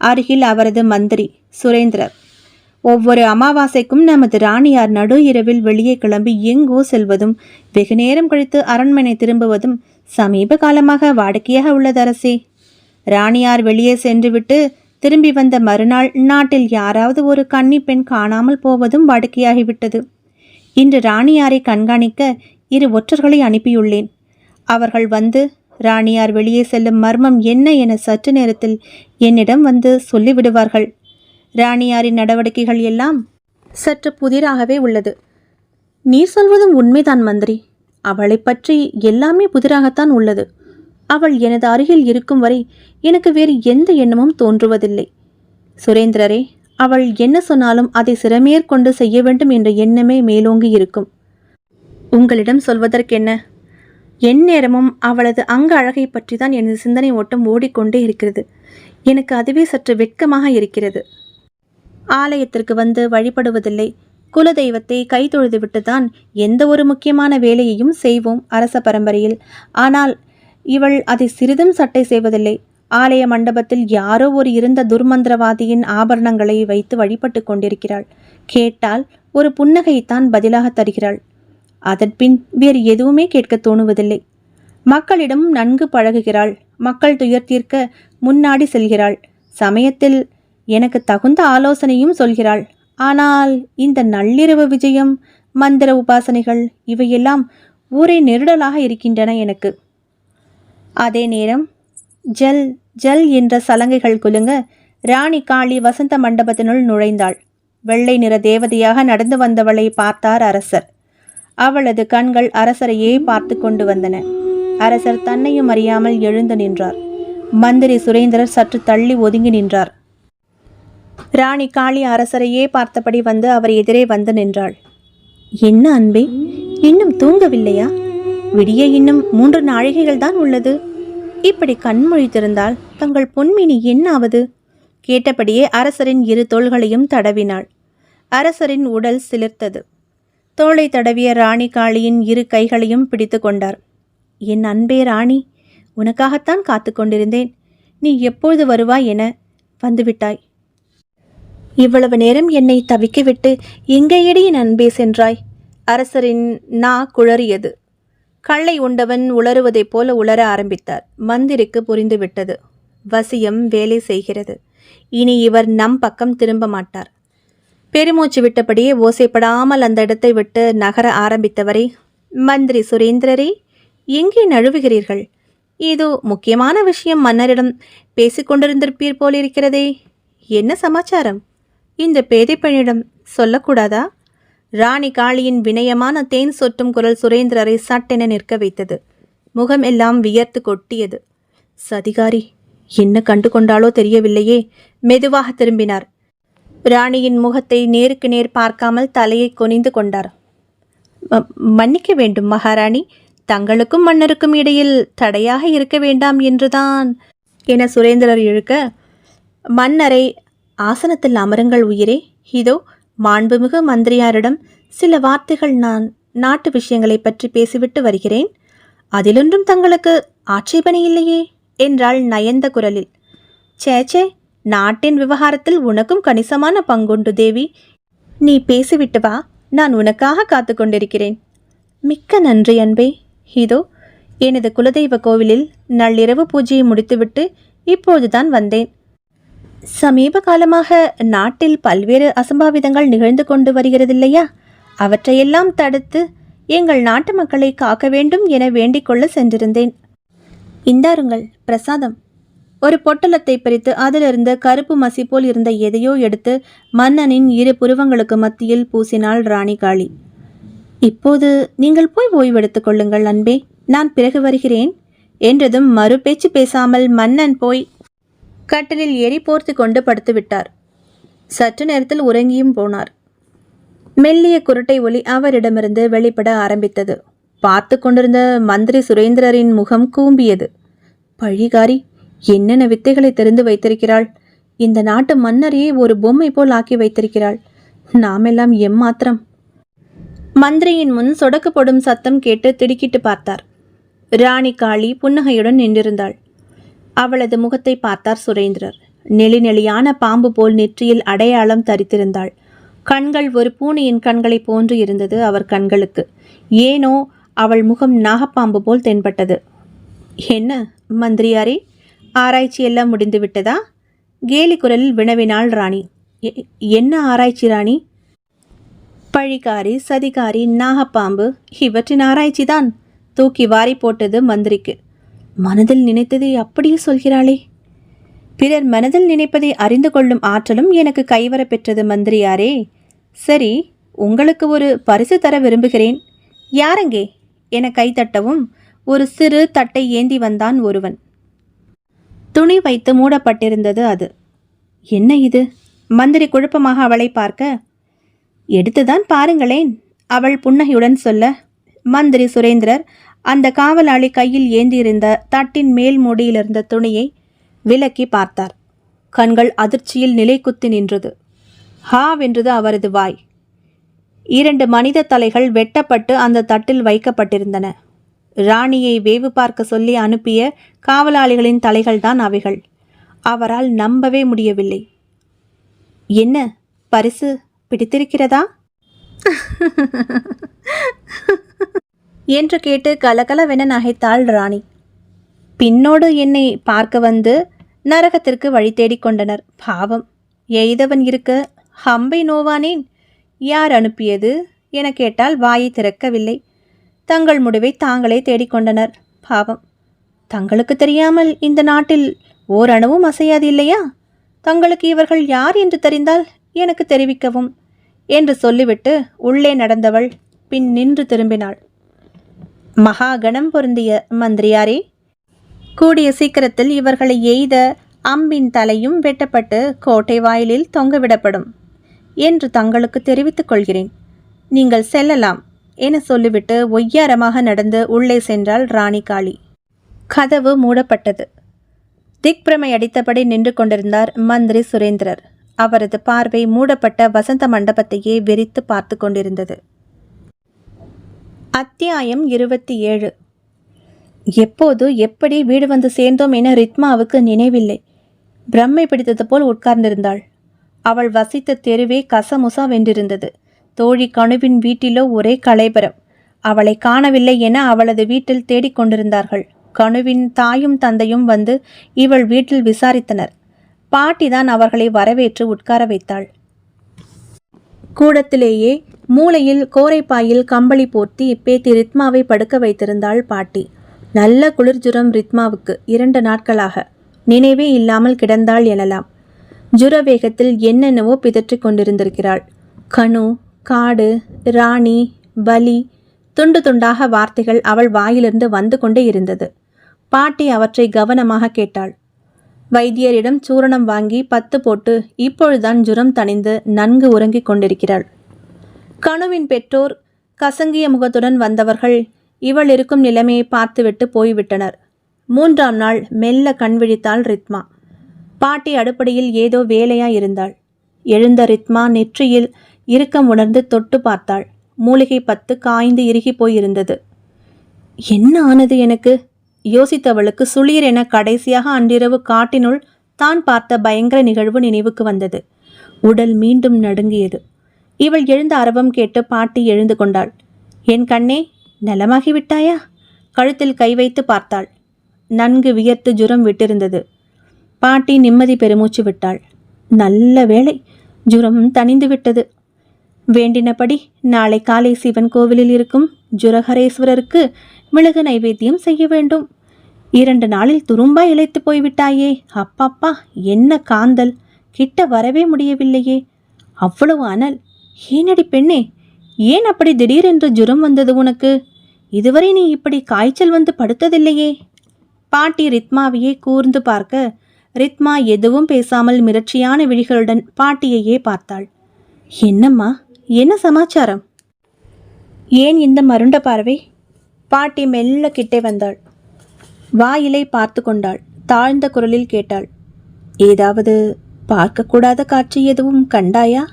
அருகில் அவரது மந்திரி சுரேந்திரர். ஒவ்வொரு அமாவாசைக்கும் நமது ராணியார் நடு இரவில் வெளியே கிளம்பி எங்கோ செல்வதும் வெகு நேரம் கழித்து அரண்மனை திரும்புவதும் சமீப காலமாக வாடிக்கையாக உள்ளது அரசே. ராணியார் வெளியே சென்றுவிட்டு திரும்பி வந்த மறுநாள் நாட்டில் யாராவது ஒரு கன்னி பெண் காணாமல் போவதும் வாடிக்கையாகிவிட்டது. இன்று ராணியாரை கண்காணிக்க 2 ஒற்றர்களை அனுப்பியுள்ளேன். அவர்கள் வந்து ராணியார் வெளியே செல்லும் மர்மம் என்ன என சற்று நேரத்தில் என்னிடம் வந்து சொல்லிவிடுவார்கள். ராணியாரின் நடவடிக்கைகள் எல்லாம் சற்று புதிராகவே உள்ளது. நீ சொல்வதும் உண்மைதான் மந்திரி. அவளை பற்றி எல்லாமே புதிராகத்தான் உள்ளது. அவள் எனது அருகில் இருக்கும் வரை எனக்கு வேறு எந்த எண்ணமும் தோன்றுவதில்லை. சுரேந்திரரே, அவள் என்ன சொன்னாலும் அதை சிறமேற்கொண்டு செய்ய வேண்டும் என்ற எண்ணமே மேலோங்கி இருக்கும். உங்களிடம் சொல்வதற்கென்ன? எந்நேரமும் அவளது அங்க அழகை பற்றி தான் எனது சிந்தனை ஓட்டம் ஓடிக்கொண்டே இருக்கிறது. எனக்கு அதுவே சற்று வெட்கமாக இருக்கிறது. ஆலயத்திற்கு வந்து வழிபடுவதில்லை. குலதெய்வத்தை கை தொழுது விட்டுதான் எந்த ஒரு முக்கியமான வேலையையும் செய்வோம் அரச பரம்பரையில். ஆனால் இவள் அதை சிறிதும் சட்டை செய்வதில்லை. ஆலய மண்டபத்தில் யாரோ ஒரு இருந்த துர்மந்திரவாதியின் ஆபரணங்களை வைத்து வழிபட்டு கொண்டிருக்கிறாள். கேட்டால் ஒரு புன்னகைத்தான் பதிலாக தருகிறாள். அதன்பின் வேறு எதுவுமே கேட்க தோணுவதில்லை. மக்களிடம் நன்கு பழகுகிறாள். மக்கள் துயர் தீர்க்க முன்னாடி செல்கிறாள். சமயத்தில் எனக்கு தகுந்த ஆலோசனையும் சொல்கிறாள். ஆனால் இந்த நள்ளிரவு விஜயம், மந்திர உபாசனைகள் இவையெல்லாம் ஊரே நெருடலாக இருக்கின்றன எனக்கு. அதே நேரம் ஜல் ஜல் என்ற சலங்கைகள் குலுங்க ராணி காளி வசந்த மண்டபத்தினுள் நுழைந்தாள். வெள்ளை நிற தேவதையாக நடந்து வந்தவளை பார்த்தார் அரசர். அவளது கண்கள் அரசரையே பார்த்து கொண்டு வந்தன. அரசர் தன்னையும் அறியாமல் எழுந்து நின்றார். மந்திரி சுரேந்திரர் சற்று தள்ளி ஒதுங்கி நின்றார். ராணி காளி அரசரையே பார்த்தபடி வந்து அவர் எதிரே வந்து நின்றாள். என்ன அன்பே, இன்னும் தூங்கவில்லையா? விடிய இன்னும் 3 நாழிகைகள் தான் உள்ளது. இப்படி கண்மொழித்திருந்தால் தங்கள் பொன்மினி என்ன ஆவது? கேட்டபடியே அரசரின் 2 தோள்களையும் தடவினாள். அரசரின் உடல் சிலிர்த்தது. தோளை தடவிய ராணி காளியின் 2 கைகளையும் பிடித்து கொண்டார். என் அன்பே ராணி, உனக்காகத்தான் காத்து கொண்டிருந்தேன். நீ எப்பொழுது வருவாய் என வந்துவிட்டாய். இவ்வளவு நேரம் என்னை தவிக்கவிட்டு எங்கேயடி என் அன்பே சென்றாய்? அரசரின் நா குளறியது. கள்ளை உண்டவன் உளறுவதைப் போல உளர ஆரம்பித்தார். மந்திரிக்கு புரிந்துவிட்டது. வசியம் வேலை செய்கிறது. இனி இவர் நம் பக்கம் திரும்ப மாட்டார். பெருமூச்சு விட்டபடியே ஓசைப்படாமல் அந்த இடத்தை விட்டு நகர ஆரம்பித்தவரை, மந்திரி சுரேந்திரரே, எங்கே நழுவுகிறீர்கள்? ஏதோ முக்கியமான விஷயம் மன்னரிடம் பேசிக்கொண்டிருந்திருப்பீர் போலிருக்கிறதே. என்ன சமாச்சாரம்? இந்த பேதை பெண்ணிடம் சொல்லக்கூடாதா? ராணி காளியின் வினயமான தேன் சொட்டும் குரல் சுரேந்திரரை சட்டென நிற்க வைத்தது. முகம் எல்லாம் வியர்த்து கொட்டியது. சதிகாரி என்ன கண்டு கொண்டாலோ தெரியவில்லையே. மெதுவாக திரும்பினார். ராணியின் முகத்தை நேருக்கு நேர் பார்க்காமல் தலையை குனிந்து கொண்டார். மன்னிக்க வேண்டும் மகாராணி, தங்களுக்கும் மன்னருக்கும் இடையில் தடையாக இருக்க வேண்டாம் என்றுதான் என சுரேந்திரர் இழுக்க, மன்னரை ஆசனத்தில் அமருங்கள் உயிரே. இதோ மாண்புமிகு மந்திரியாரிடம் சில வார்த்தைகள் நான் நாட்டு விஷயங்களை பற்றி பேசிவிட்டு வருகிறேன். அதிலொன்றும் தங்களுக்கு ஆட்சேபனை இல்லையே என்றாள் நயந்த குரலில். சேச்சே, நாட்டின் விவகாரத்தில் உனக்கும் கணிசமான பங்குண்டு தேவி. நீ பேசிவிட்டு வா, நான் உனக்காக காத்து கொண்டிருக்கிறேன். மிக்க நன்றி அன்பே. இதோ எனது குலதெய்வ கோவிலில் நள்ளிரவு பூஜையை முடித்துவிட்டு இப்போதுதான் வந்தேன். சமீப காலமாக நாட்டில் பல்வேறு அசம்பாவிதங்கள் நிகழ்ந்து கொண்டு வருகிறதில்லையா? அவற்றையெல்லாம் தடுத்து எங்கள் நாட்டு மக்களை காக்க வேண்டும் என வேண்டிக் கொள்ள சென்றிருந்தேன். இந்தாருங்கள் பிரசாதம். ஒரு பொட்டலத்தை பிரித்து அதிலிருந்த கருப்பு மசி போல் இருந்த எதையோ எடுத்து மன்னனின் 2 புருவங்களுக்கு மத்தியில் பூசினாள் ராணி காளி. இப்போது நீங்கள் போய் ஓய்வெடுத்துக் கொள்ளுங்கள் அன்பே, நான் பிறகு வருகிறேன் என்றதும் மறு பேச்சு பேசாமல் மன்னன் போய் கட்டிலில் ஏறி போர்த்து கொண்டு படுத்து விட்டார். சற்று நேரத்தில் உறங்கியும் போனார். மெல்லிய குருட்டை ஒலி அவரிடமிருந்து வெளிப்பட ஆரம்பித்தது. பார்த்து கொண்டிருந்த மந்திரி சுரேந்திரரின் முகம் கூம்பியது. பழிகாரி என்னென்ன வித்தைகளை தெரிந்து வைத்திருக்கிறாள்! இந்த நாட்டு மன்னரையே ஒரு பொம்மை போல் ஆக்கி வைத்திருக்கிறாள். நாமெல்லாம் எம்மாத்திரம்! மந்திரியின் முன் சொடக்கு போடும் சத்தம் கேட்டு திடுக்கிட்டு பார்த்தார். ராணி காளி புன்னகையுடன் நின்றிருந்தாள். அவளது முகத்தை பார்த்தார் சுரேந்திரர். நெளி நெளியான பாம்பு போல் நெற்றியில் அடையாளம் தரித்திருந்தாள். கண்கள் ஒரு பூனையின் கண்களை போன்று இருந்தது அவர் கண்களுக்கு. ஏனோ அவள் முகம் நாகப்பாம்பு போல் தென்பட்டது. என்ன மந்திரியாரே, ஆராய்ச்சி எல்லாம் முடிந்து விட்டதா? கேலி குரலில் வினவினாள் ராணி. என்ன ஆராய்ச்சி ராணி? பழிகாரி, சதிகாரி, நாகப்பாம்பு இவற்றின் ஆராய்ச்சிதான். தூக்கி வாரி போட்டது மந்திரிக்கு. மனதில் நினைத்ததை அப்படியே சொல்கிறாளே. பிறர் மனதில் நினைப்பதை அறிந்து கொள்ளும் ஆற்றலும் எனக்கு கைவர பெற்றது மந்திரியாரே. சரி, உங்களுக்கு ஒரு பரிசு தர விரும்புகிறேன். யாரங்கே என கைத்தட்டவும் ஒரு சிறு தட்டை ஏந்தி வந்தான் ஒருவன். துணி வைத்து மூடப்பட்டிருந்தது அது. என்ன இது? மந்திரி குழப்பமாக அவளை பார்க்க, எடுத்துதான் பாருங்களேன் அவள் புன்னகையுடன் சொல்ல, மந்திரி சுரேந்திரர் அந்த காவலாளி கையில் ஏந்தியிருந்த தட்டின் மேல் மூடியிலிருந்த துணியை விலக்கி பார்த்தார். கண்கள் அதிர்ச்சியில் நிலை குத்தி நின்றது. ஹாவென்றது அவரது வாய். 2 மனித தலைகள் வெட்டப்பட்டு அந்த தட்டில் வைக்கப்பட்டிருந்தன. ராணியை வேவு பார்க்க சொல்லி அனுப்பிய காவலாளிகளின் தலைகள்தான் அவைகள். அவரால் நம்பவே முடியவில்லை. என்ன பரிசு பிடித்திருக்கிறதா என்று கேட்டு கலகலவென நகைத்தாள் ராணி. பின்னோடு என்னை பார்க்க வந்து நரகத்திற்கு வழி தேடிக் கொண்டனர். பாவம், எய்தவன் இருக்க ஹம்பை நோவானேன்? யார் அனுப்பியது என கேட்டால் வாயை திறக்கவில்லை. தங்கள் முடிவை தாங்களே தேடிக்கொண்டனர். பாவம், தங்களுக்கு தெரியாமல் இந்த நாட்டில் ஓரணுவும் அசையாது இல்லையா? தங்களுக்கு இவர்கள் யார் என்று தெரிந்தால் எனக்கு தெரிவிக்கவும் என்று சொல்லிவிட்டு உள்ளே நடந்தவள் பின் நின்று திரும்பினாள். மகாகணம் பொருந்திய மந்திரியாரே, கூடிய சீக்கிரத்தில் இவர்களை எய்த அம்பின் தலையும் வெட்டப்பட்டு கோட்டை வாயிலில் தொங்கவிடப்படும் என்று தங்களுக்கு தெரிவித்துக் கொள்கிறேன். நீங்கள் செல்லலாம் என சொல்லிவிட்டு ஒய்யாரமாக நடந்து உள்ளே சென்றாள் ராணி காளி. கதவு மூடப்பட்டது. திக்பிரமை அடித்தபடி நின்று கொண்டிருந்தார் மந்திரி சுரேந்திரர். அவரது பார்வை மூடப்பட்ட வசந்த மண்டபத்தையே வெறித்து பார்த்து கொண்டிருந்தது. அத்தியாயம் 27. எப்போது எப்படி வீடு வந்து சேர்ந்தோம் என ரித்மாவுக்கு நினைவில்லை. பிரம்மை பிடித்தது போல் உட்கார்ந்திருந்தாள். அவள் வசித்த தெருவே கசமுசா வென்றிருந்தது. தோழி கணுவின் வீட்டிலோ ஒரே கலைபரம். அவளை காணவில்லை என அவளது வீட்டில் தேடிக்கொண்டிருந்தார்கள். கணுவின் தாயும் தந்தையும் வந்து இவள் வீட்டில் விசாரித்தனர். பாட்டிதான் அவர்களை வரவேற்று உட்கார வைத்தாள். கூடத்திலேயே மூலையில் கோரைப்பாயில் கம்பளி போர்த்தி பேத்தி ரித்மாவை படுக்க வைத்திருந்தாள் பாட்டி. நல்ல குளிர்ஜுரம் ரித்மாவுக்கு 2 நாட்களாக. நினைவே இல்லாமல் கிடந்தாள் எனலாம். ஜுர வேகத்தில் என்னென்னவோ பிதற்றிக் கொண்டிருந்திருக்கிறாள். கணு, காடு, ராணி, பலி, துண்டு துண்டாக வார்த்தைகள் அவள் வாயிலிருந்து வந்து கொண்டே இருந்தது. பாட்டி அவற்றை கவனமாக கேட்டாள். வைத்தியரிடம் சூரணம் வாங்கி 10 போட்டு இப்பொழுதுதான் ஜுரம் தணிந்து நன்கு உறங்கிக் கொண்டிருக்கிறாள். கணுவின் பெற்றோர் கசங்கிய முகத்துடன் வந்தவர்கள் இவள் இருக்கும் நிலைமையை பார்த்துவிட்டு போய்விட்டனர். 3ஆம் நாள் மெல்ல கண் விழித்தாள் ரித்மா. பாட்டி அடுப்படியில் ஏதோ வேலையாயிருந்தாள். எழுந்த ரித்மா நெற்றியில் இறுக்கம் உணர்ந்து தொட்டு பார்த்தாள். மூலிகை 10 காய்ந்து இறுகி போயிருந்தது. என்ன ஆனது எனக்கு? யோசித்தவளுக்கு சுளீர் என கடைசியாக அன்றிரவு காட்டினுள் தான் பார்த்த பயங்கர நிகழ்வு நினைவுக்கு வந்தது. உடல் மீண்டும் நடுங்கியது. இவள் எழுந்த அரவம் கேட்டு பாட்டி எழுந்து கொண்டாள். என் கண்ணே, நலமாகிவிட்டாயா? கழுத்தில் கை வைத்து பார்த்தாள். நன்கு வியர்த்து ஜுரம் விட்டிருந்தது. பாட்டி நிம்மதி பெருமூச்சு விட்டாள். நல்ல வேளை, ஜுரம் தணிந்து விட்டது. வேண்டினபடி நாளை காலை சிவன் கோவிலில் இருக்கும் ஜுரஹரேஸ்வரருக்கு மிளகு நைவேத்தியம் செய்ய வேண்டும். 2 நாளில் துரும்பா இழைத்து போய்விட்டாயே. அப்பப்பா, என்ன காந்தல்! கிட்ட வரவே முடியவில்லையே. அவ்வளவு அனல்! ஏனடி பெண்ணே, ஏன் அப்படி திடீரென்று ஜுரம் வந்தது உனக்கு? இதுவரை நீ இப்படி காய்ச்சல் வந்து படுத்ததில்லையே. பாட்டி ரித்மாவையே கூர்ந்து பார்க்க ரித்மா எதுவும் பேசாமல் மிரட்சியான விழிகளுடன் பாட்டியையே பார்த்தாள். என்னம்மா, என்ன சமாச்சாரம்? ஏன் இந்த மருண்ட பார்வை? பாட்டி மெல்ல கிட்டே வந்தாள். வாயிலை பார்த்து கொண்டாள். தாழ்ந்த குரலில் கேட்டாள். ஏதாவது பார்க்கக்கூடாத காட்சி எதுவும் கண்டாயா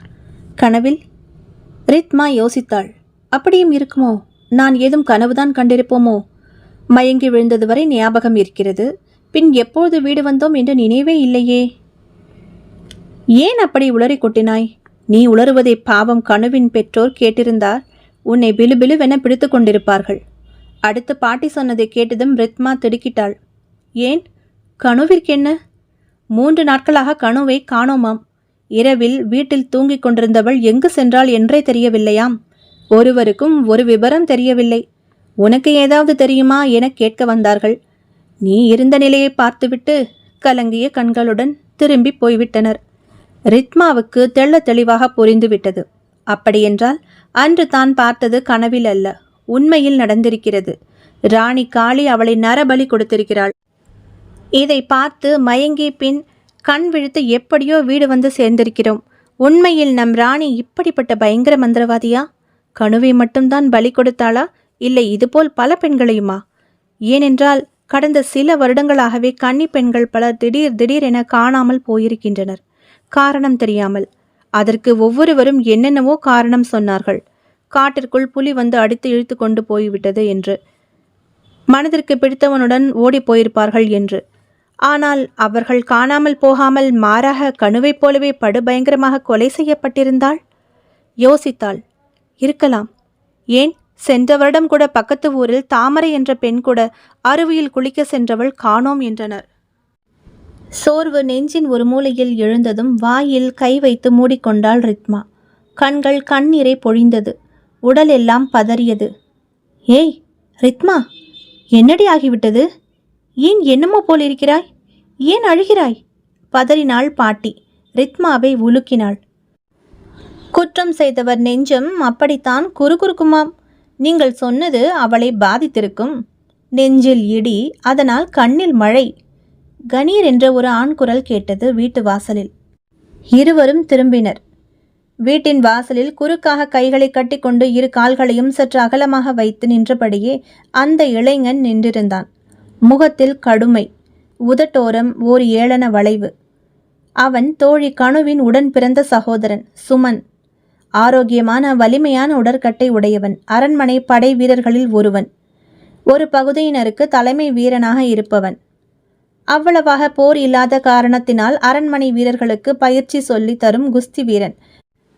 கனவில்? ரித்மா யோசித்தாள். அப்படியும் இருக்குமோ? நான் ஏதும் கனவுதான் கண்டிருப்போமோ? மயங்கி விழுந்தது வரை ஞாபகம் இருக்கிறது. பின் எப்போது வீடு வந்தோம் என்று நினைவே இல்லையே. ஏன் அப்படி உளறி கொட்டினாய்? நீ உளறுவதை பாவம் கணுவின் பெற்றோர் கேட்டிருந்தார் உன்னை பிலுபிலுவென பிடித்து கொண்டிருப்பார்கள். அடுத்து பாட்டி சொன்னதை கேட்டதும் ரித்மா திடுக்கிட்டாள். ஏன், கணுவிற்கென்ன? 3 நாட்களாக கணுவை காணோமாம். இரவில் வீட்டில் தூங்கிக் கொண்டிருந்தவள் எங்கு சென்றாள் என்றே தெரியவில்லையாம். ஒருவருக்கும் ஒரு விபரம் தெரியவில்லை. உனக்கு ஏதாவது தெரியுமா என கேட்க வந்தார்கள். நீ இருந்த நிலையை பார்த்துவிட்டு கலங்கிய கண்களுடன் திரும்பி போய்விட்டனர். ரித்மாவுக்கு தெள்ள தெளிவாக புரிந்துவிட்டது. அப்படியென்றால் அன்று தான் பார்த்தது கனவில் அல்ல, உண்மையில் நடந்திருக்கிறது. ராணி காளி அவளை நரபலி கொடுத்திருக்கிறாள். இதை பார்த்து மயங்கி பின் கண் விழித்து எப்படியோ வீடு வந்து சேர்ந்திருக்கிறோம். உண்மையில் நம் ராணி இப்படிப்பட்ட பயங்கர மந்திரவாதியா? கணுவை மட்டும்தான் பலி கொடுத்தாளா, இல்லை இதுபோல் பல பெண்களையுமா? ஏனென்றால் கடந்த சில வருடங்களாகவே கன்னி பெண்கள் பலர் திடீர் என காணாமல் போயிருக்கின்றனர். காரணம் தெரியாமல். அதற்கு ஒவ்வொருவரும் என்னென்னவோ காரணம் சொன்னார்கள். காட்டிற்குள் புலி வந்து அடித்து இழுத்து கொண்டு போய்விட்டது என்று, மனதிற்கு பிடித்தவனுடன் ஓடி போயிருப்பார்கள் என்று. ஆனால் அவர்கள் காணாமல் போகாமல் மாறாக கணுவைப் போலவே படுபயங்கரமாக கொலை செய்யப்பட்டிருந்தாள். யோசித்தாள். இருக்கலாம். ஏன், சென்ற வருடம் கூட பக்கத்து ஊரில் தாமரை என்ற பெண் கூட அருவியில் குளிக்க சென்றவள் காணோம் என்றனர். சோர்வு நெஞ்சின் ஒரு மூலையில் எழுந்ததும் வாயில் கை வைத்து மூடிக்கொண்டாள் ரித்மா. கண்கள் கண்ணீரை பொழிந்தது. உடல் எல்லாம் பதறியது. ஏய் ரித்மா, என்னடி ஆகிவிட்டது? ஏன் என்னமோ போலிருக்கிறாய்? ஏன் அழுகிறாய்? பதறினாள் பாட்டி. ரித்மாவை உலுக்கினாள். குற்றம் செய்தவர் நெஞ்சம் அப்படித்தான் குறுகுறுக்குமாம். நீங்கள் சொன்னது அவளை பாதித்திருக்கும். நெஞ்சில் இடி, அதனால் கண்ணில் மழை. கணீர் என்ற ஒரு ஆண் குரல் கேட்டது வீட்டு வாசலில். இருவரும் திரும்பினர். வீட்டின் வாசலில் குறுக்காக கைகளை கட்டிக்கொண்டு இரு கால்களையும் சற்று அகலமாக வைத்து நின்றபடியே அந்த இளைஞன் நின்றிருந்தான். முகத்தில் கடுமை, உதட்டோரம் ஓர் ஏளன வளைவு. அவன் தோழி கணுவின் உடன் பிறந்த சகோதரன் சுமன். ஆரோக்கியமான வலிமையான உடற்கட்டை உடையவன். அரண்மனை படை வீரர்களில் ஒருவன். ஒரு பகுதியினருக்கு தலைமை வீரனாக இருப்பவன். அவ்வளவாக போர் இல்லாத காரணத்தினால் அரண்மனை வீரர்களுக்கு பயிற்சி சொல்லி தரும் குஸ்தி வீரன்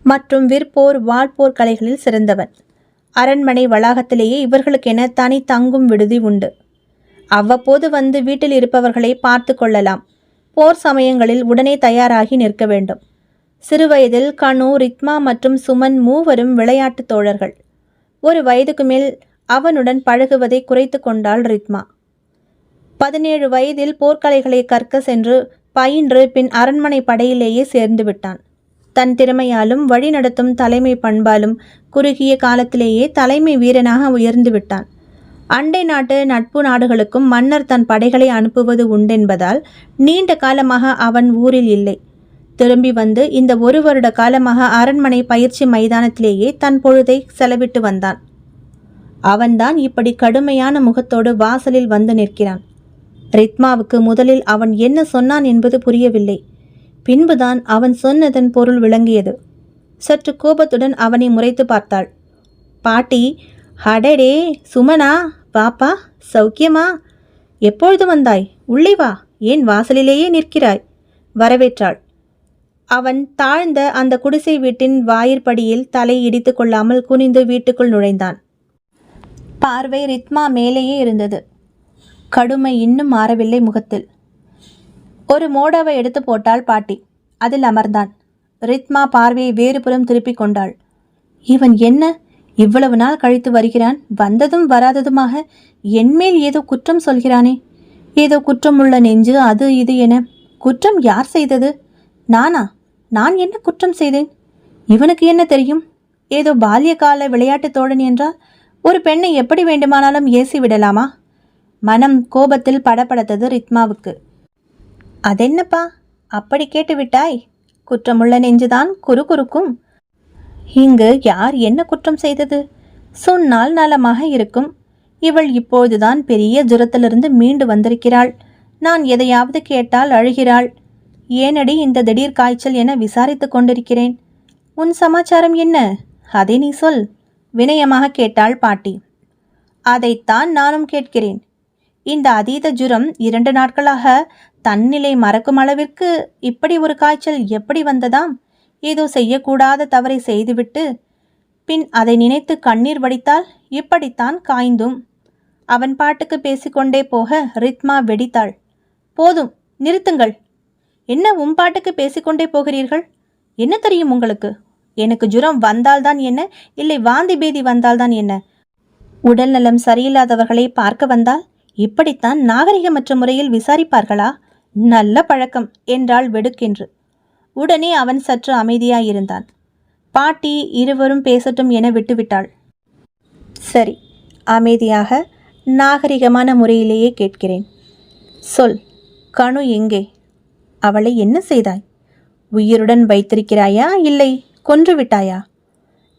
மற்றும் விற்போர் வாள்போர் கலைகளில் சிறந்தவன். அரண்மனை வளாகத்திலேயே இவர்களுக்கென தனி தங்கும் விடுதி உண்டு. அவ்வப்போது வந்து வீட்டில் இருப்பவர்களை பார்த்து கொள்ளலாம். போர் சமயங்களில் உடனே தயாராகி நிற்க வேண்டும். சிறுவயதில் கனு, ரித்மா மற்றும் சுமன் மூவரும் விளையாட்டு தோழர்கள். ஒரு வயதுக்கு மேல் அவனுடன் பழகுவதை குறைத்து கொண்டாள் ரித்மா. 17 வயதில் போர்க்கலைகளை கற்க சென்று பயின்று பின் அரண்மனை படையிலேயே சேர்ந்து விட்டான். தன் திறமையாலும் வழிநடத்தும் தலைமை பண்பாலும் குறுகிய காலத்திலேயே தலைமை வீரனாக உயர்ந்து விட்டான். அண்டை நாட்டு நட்பு நாடுகளுக்கும் மன்னர் தன் படைகளை அனுப்புவது உண்டென்பதால் நீண்ட காலமாக அவன் ஊரில் இல்லை. திரும்பி வந்து இந்த 1 வருட காலமாக அரண்மனை பயிற்சி மைதானத்திலேயே தன் பொழுதை செலவிட்டு வந்தான். அவன்தான் இப்படி கடுமையான முகத்தோடு வாசலில் வந்து நிற்கிறான். ரித்மாவுக்கு முதலில் அவன் என்ன சொன்னான் என்பது புரியவில்லை. பின்புதான் அவன் சொன்னதன் பொருள் விளங்கியது. சற்று கோபத்துடன் அவனை முறைத்து பார்த்தாள். பாட்டி, அடடே சுமனா, பாப்பா, சௌக்கியமா? எப்பொழுது வந்தாய்? உள்ளே வா, ஏன் வாசலிலேயே நிற்கிறாய்? வரவேற்றாள். அவன் தாழ்ந்த அந்த குடிசை வீட்டின் வாயிற்படியில் தலை இடித்து கொள்ளாமல் குனிந்து வீட்டுக்குள் நுழைந்தான். பார்வை ரித்மா மேலேயே இருந்தது. கடுமை இன்னும் மாறவில்லை முகத்தில். ஒரு மோடாவை எடுத்து போட்டாள் பாட்டி. அதில் அமர்ந்தான். ரித்மா பார்வையை வேறுபுறம் திருப்பிக் கொண்டாள். இவன் என்ன இவ்வளவு நாள் கழித்து வருகிறான்? வந்ததும் வராததுமாக என்மேல் ஏதோ குற்றம் சொல்கிறானே. ஏதோ குற்றமுள்ள நெஞ்சு, அது இது என. குற்றம் யார் செய்தது? நானா? நான் என்ன குற்றம் செய்தேன்? இவனுக்கு என்ன தெரியும்? ஏதோ பால்யகால விளையாட்டு தோழன் என்றால் ஒரு பெண்ணை எப்படி வேண்டுமானாலும் ஏசி விடலாமா? மனம் கோபத்தில் படபடத்தது ரித்மாவுக்கு. அதென்னப்பா அப்படி கேட்டுவிட்டாய்? குற்றமுள்ள நெஞ்சுதான் குறுகுறுக்கும். இங்கு யார் என்ன குற்றம் செய்தது? சொன்னால் நலமாக இருக்கும். இவள் இப்போதுதான் பெரிய ஜுரத்திலிருந்து மீண்டு வந்திருக்கிறாள். நான் எதையாவது கேட்டால் அழுகிறாள். ஏனடி இந்த திடீர் காய்ச்சல் என விசாரித்து கொண்டிருக்கிறேன். உன் சமாச்சாரம் என்ன? அதை நீ சொல், வினயமாக கேட்டாள் பாட்டி. அதைத்தான் நானும் கேட்கிறேன். இந்த அதீத ஜுரம் 2 நாட்களாக தன்னிலை மறக்கும் அளவிற்கு இப்படி ஒரு காய்ச்சல் எப்படி வந்ததாம்? ஏதோ செய்யக்கூடாத தவறை செய்துவிட்டு பின் அதை நினைத்து கண்ணீர் வடித்தால் இப்படித்தான் காய்ந்தும். அவன் பாட்டுக்கு பேசிக்கொண்டே போக ரித்மா வெடித்தாள். போதும், நிறுத்துங்கள். என்ன உன் பாட்டுக்கு பேசிக்கொண்டே போகிறீர்கள்? என்ன தெரியும் உங்களுக்கு? எனக்கு ஜுரம் வந்தால்தான் என்ன, இல்லை வாந்தி பேதி வந்தால்தான் என்ன? உடல் நலம் சரியில்லாதவர்களை பார்க்க வந்தால் இப்படித்தான் நாகரிகமற்ற முறையில் விசாரிப்பார்களா? நல்ல பழக்கம் என்றாள் வெடுக்கென்று. உடனே அவன் சற்று அமைதியாயிருந்தான். பாட்டி இருவரும் பேசட்டும் என விட்டுவிட்டாள். சரி, அமைதியாக நாகரிகமான முறையிலேயே கேட்கிறேன். சொல், கனு எங்கே? அவளை என்ன செய்தாய்? உயிருடன் வைத்திருக்கிறாயா, இல்லை கொன்றுவிட்டாயா?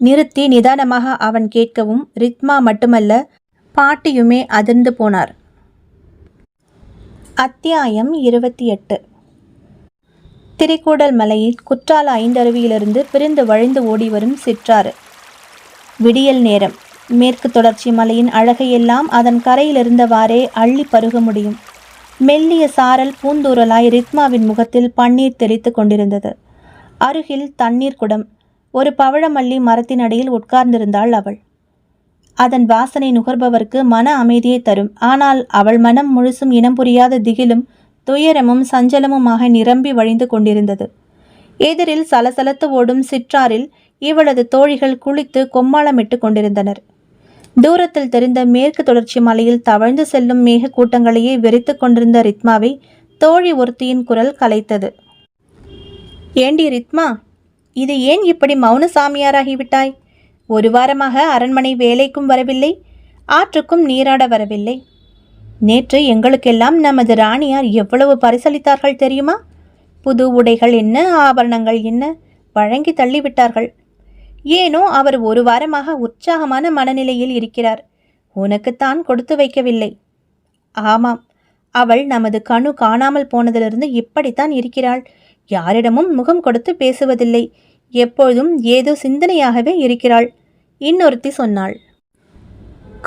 நிறுத்தி நிதானமாக அவன் கேட்கவும் ரித்மா மட்டுமல்ல, பாட்டியுமே அதிர்ந்து போனார். அத்தியாயம் 28. திரிகூடல் மலையில் குற்றால 5 அருவியிலிருந்து பிரிந்து வழிந்து ஓடிவரும் சிற்றாறு. விடியல் நேரம். மேற்கு தொடர்ச்சி மலையின் அழகையெல்லாம் அதன் கரையிலிருந்தவாறே அள்ளி பருக முடியும். மெல்லிய சாரல் பூந்தூரலாய் ரித்மாவின் முகத்தில் பன்னீர் தெளித்து கொண்டிருந்தது. அருகில் தண்ணீர் குடம். ஒரு பவழமல்லி மரத்தின் அடியில் உட்கார்ந்திருந்தாள் அவள். அதன் வாசனை நுகர்பவருக்கு மன அமைதியை தரும். ஆனால் அவள் மனம் முழுசும் இனம் புரியாத திகிலும் துயரமும் சஞ்சலமுமாக நிரம்பி வழிந்து கொண்டிருந்தது. எதிரில் சலசலத்து ஓடும் சிற்றாரில் இவளது தோழிகள் குளித்து கொம்மாளமிட்டு கொண்டிருந்தனர். தூரத்தில் தெரிந்த மேற்கு தொடர்ச்சி மலையில் தவழ்ந்து செல்லும் மேக கூட்டங்களையே வெறித்து கொண்டிருந்த ரித்மாவை தோழி ஒருத்தியின் குரல் கலைத்தது. ஏண்டி ரித்மா, இது ஏன் இப்படி மௌன சாமியாராகிவிட்டாய்? ஒரு வாரமாக அரண்மனை வேலைக்கும் வரவில்லை, ஆற்றுக்கும் நீராட வரவில்லை. நேற்று எங்களுக்கெல்லாம் நமது ராணியார் எவ்வளவு பரிசளித்தார்கள் தெரியுமா? புது உடைகள் என்ன, ஆபரணங்கள் என்ன வழங்கி தள்ளிவிட்டார்கள். ஏனோ அவர் ஒரு வாரமாக உற்சாகமான மனநிலையில் இருக்கிறார். உனக்குத்தான் கொடுத்து வைக்கவில்லை. ஆமாம், அவள் நமது கணு காணாமல் போனதிலிருந்து இப்படித்தான் இருக்கிறாள். யாரிடமும் முகம் கொடுத்து பேசுவதில்லை. எப்பொழுதும் ஏதோ சிந்தனையாகவே இருக்கிறாள். இன்னொருத்தி சொன்னாள்.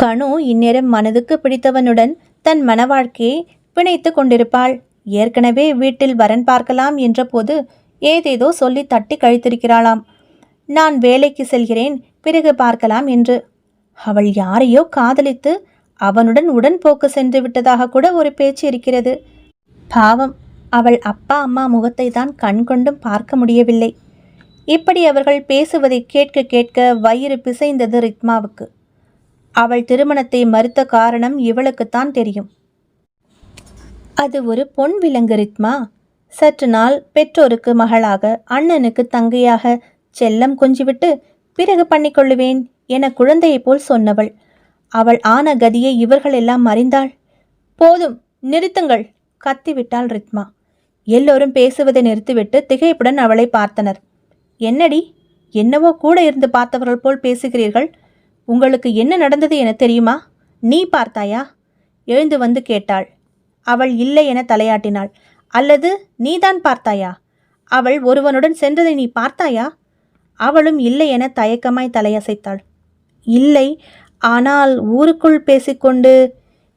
கணு இந்நேரம் மனதுக்கு பிடித்தவனுடன் தன் மன வாழ்க்கையை பிணைத்து கொண்டிருப்பாள். ஏற்கனவே வீட்டில் வரன் பார்க்கலாம் என்ற போது ஏதேதோ சொல்லி தட்டி கழித்திருக்கிறாளாம். நான் வேலைக்கு செல்கிறேன், பிறகு பார்க்கலாம் என்று. அவள் யாரையோ காதலித்து அவனுடன் உடன்போக்கு சென்று விட்டதாக கூட ஒரு பேச்சு இருக்கிறது. பாவம், அவள் அப்பா அம்மா முகத்தை தான் கண் கொண்டும் பார்க்க முடியவில்லை. இப்படி அவர்கள் பேசுவதை கேட்க கேட்க வயிறு பிசைந்தது ரித்மாவுக்கு. அவள் திருமணத்தை மறுத்த காரணம் இவளுக்குத்தான் தெரியும். அது ஒரு பொன் விலங்கு ரித்மா. சற்று நாள் பெற்றோருக்கு மகளாக, அண்ணனுக்கு தங்கையாக செல்லம் கொஞ்சிவிட்டு பிறகு பண்ணிக்கொள்ளுவேன் என குழந்தையைப் போல் சொன்னவள். அவள் ஆன கதியை இவர்கள் எல்லாம் அறிந்தாள். போதும், நிறுத்துங்கள், கத்திவிட்டாள் ரித்மா. எல்லோரும் பேசுவதை நிறுத்திவிட்டு திகைப்புடன் அவளை பார்த்தனர். என்னடி, என்னவோ கூட இருந்து பார்த்தவர்கள் போல் பேசுகிறீர்கள்? உங்களுக்கு என்ன நடந்தது என தெரியுமா? நீ பார்த்தாயா? எழுந்து வந்து கேட்டாள். அவள் இல்லை என தலையாட்டினாள். அல்லது நீதான் பார்த்தாயா? அவள் ஒருவனுடன் சென்றதை நீ பார்த்தாயா? அவளும் இல்லை என தயக்கமாய் தலையசைத்தாள். இல்லை, ஆனால் ஊருக்குள் பேசிக்கொண்டு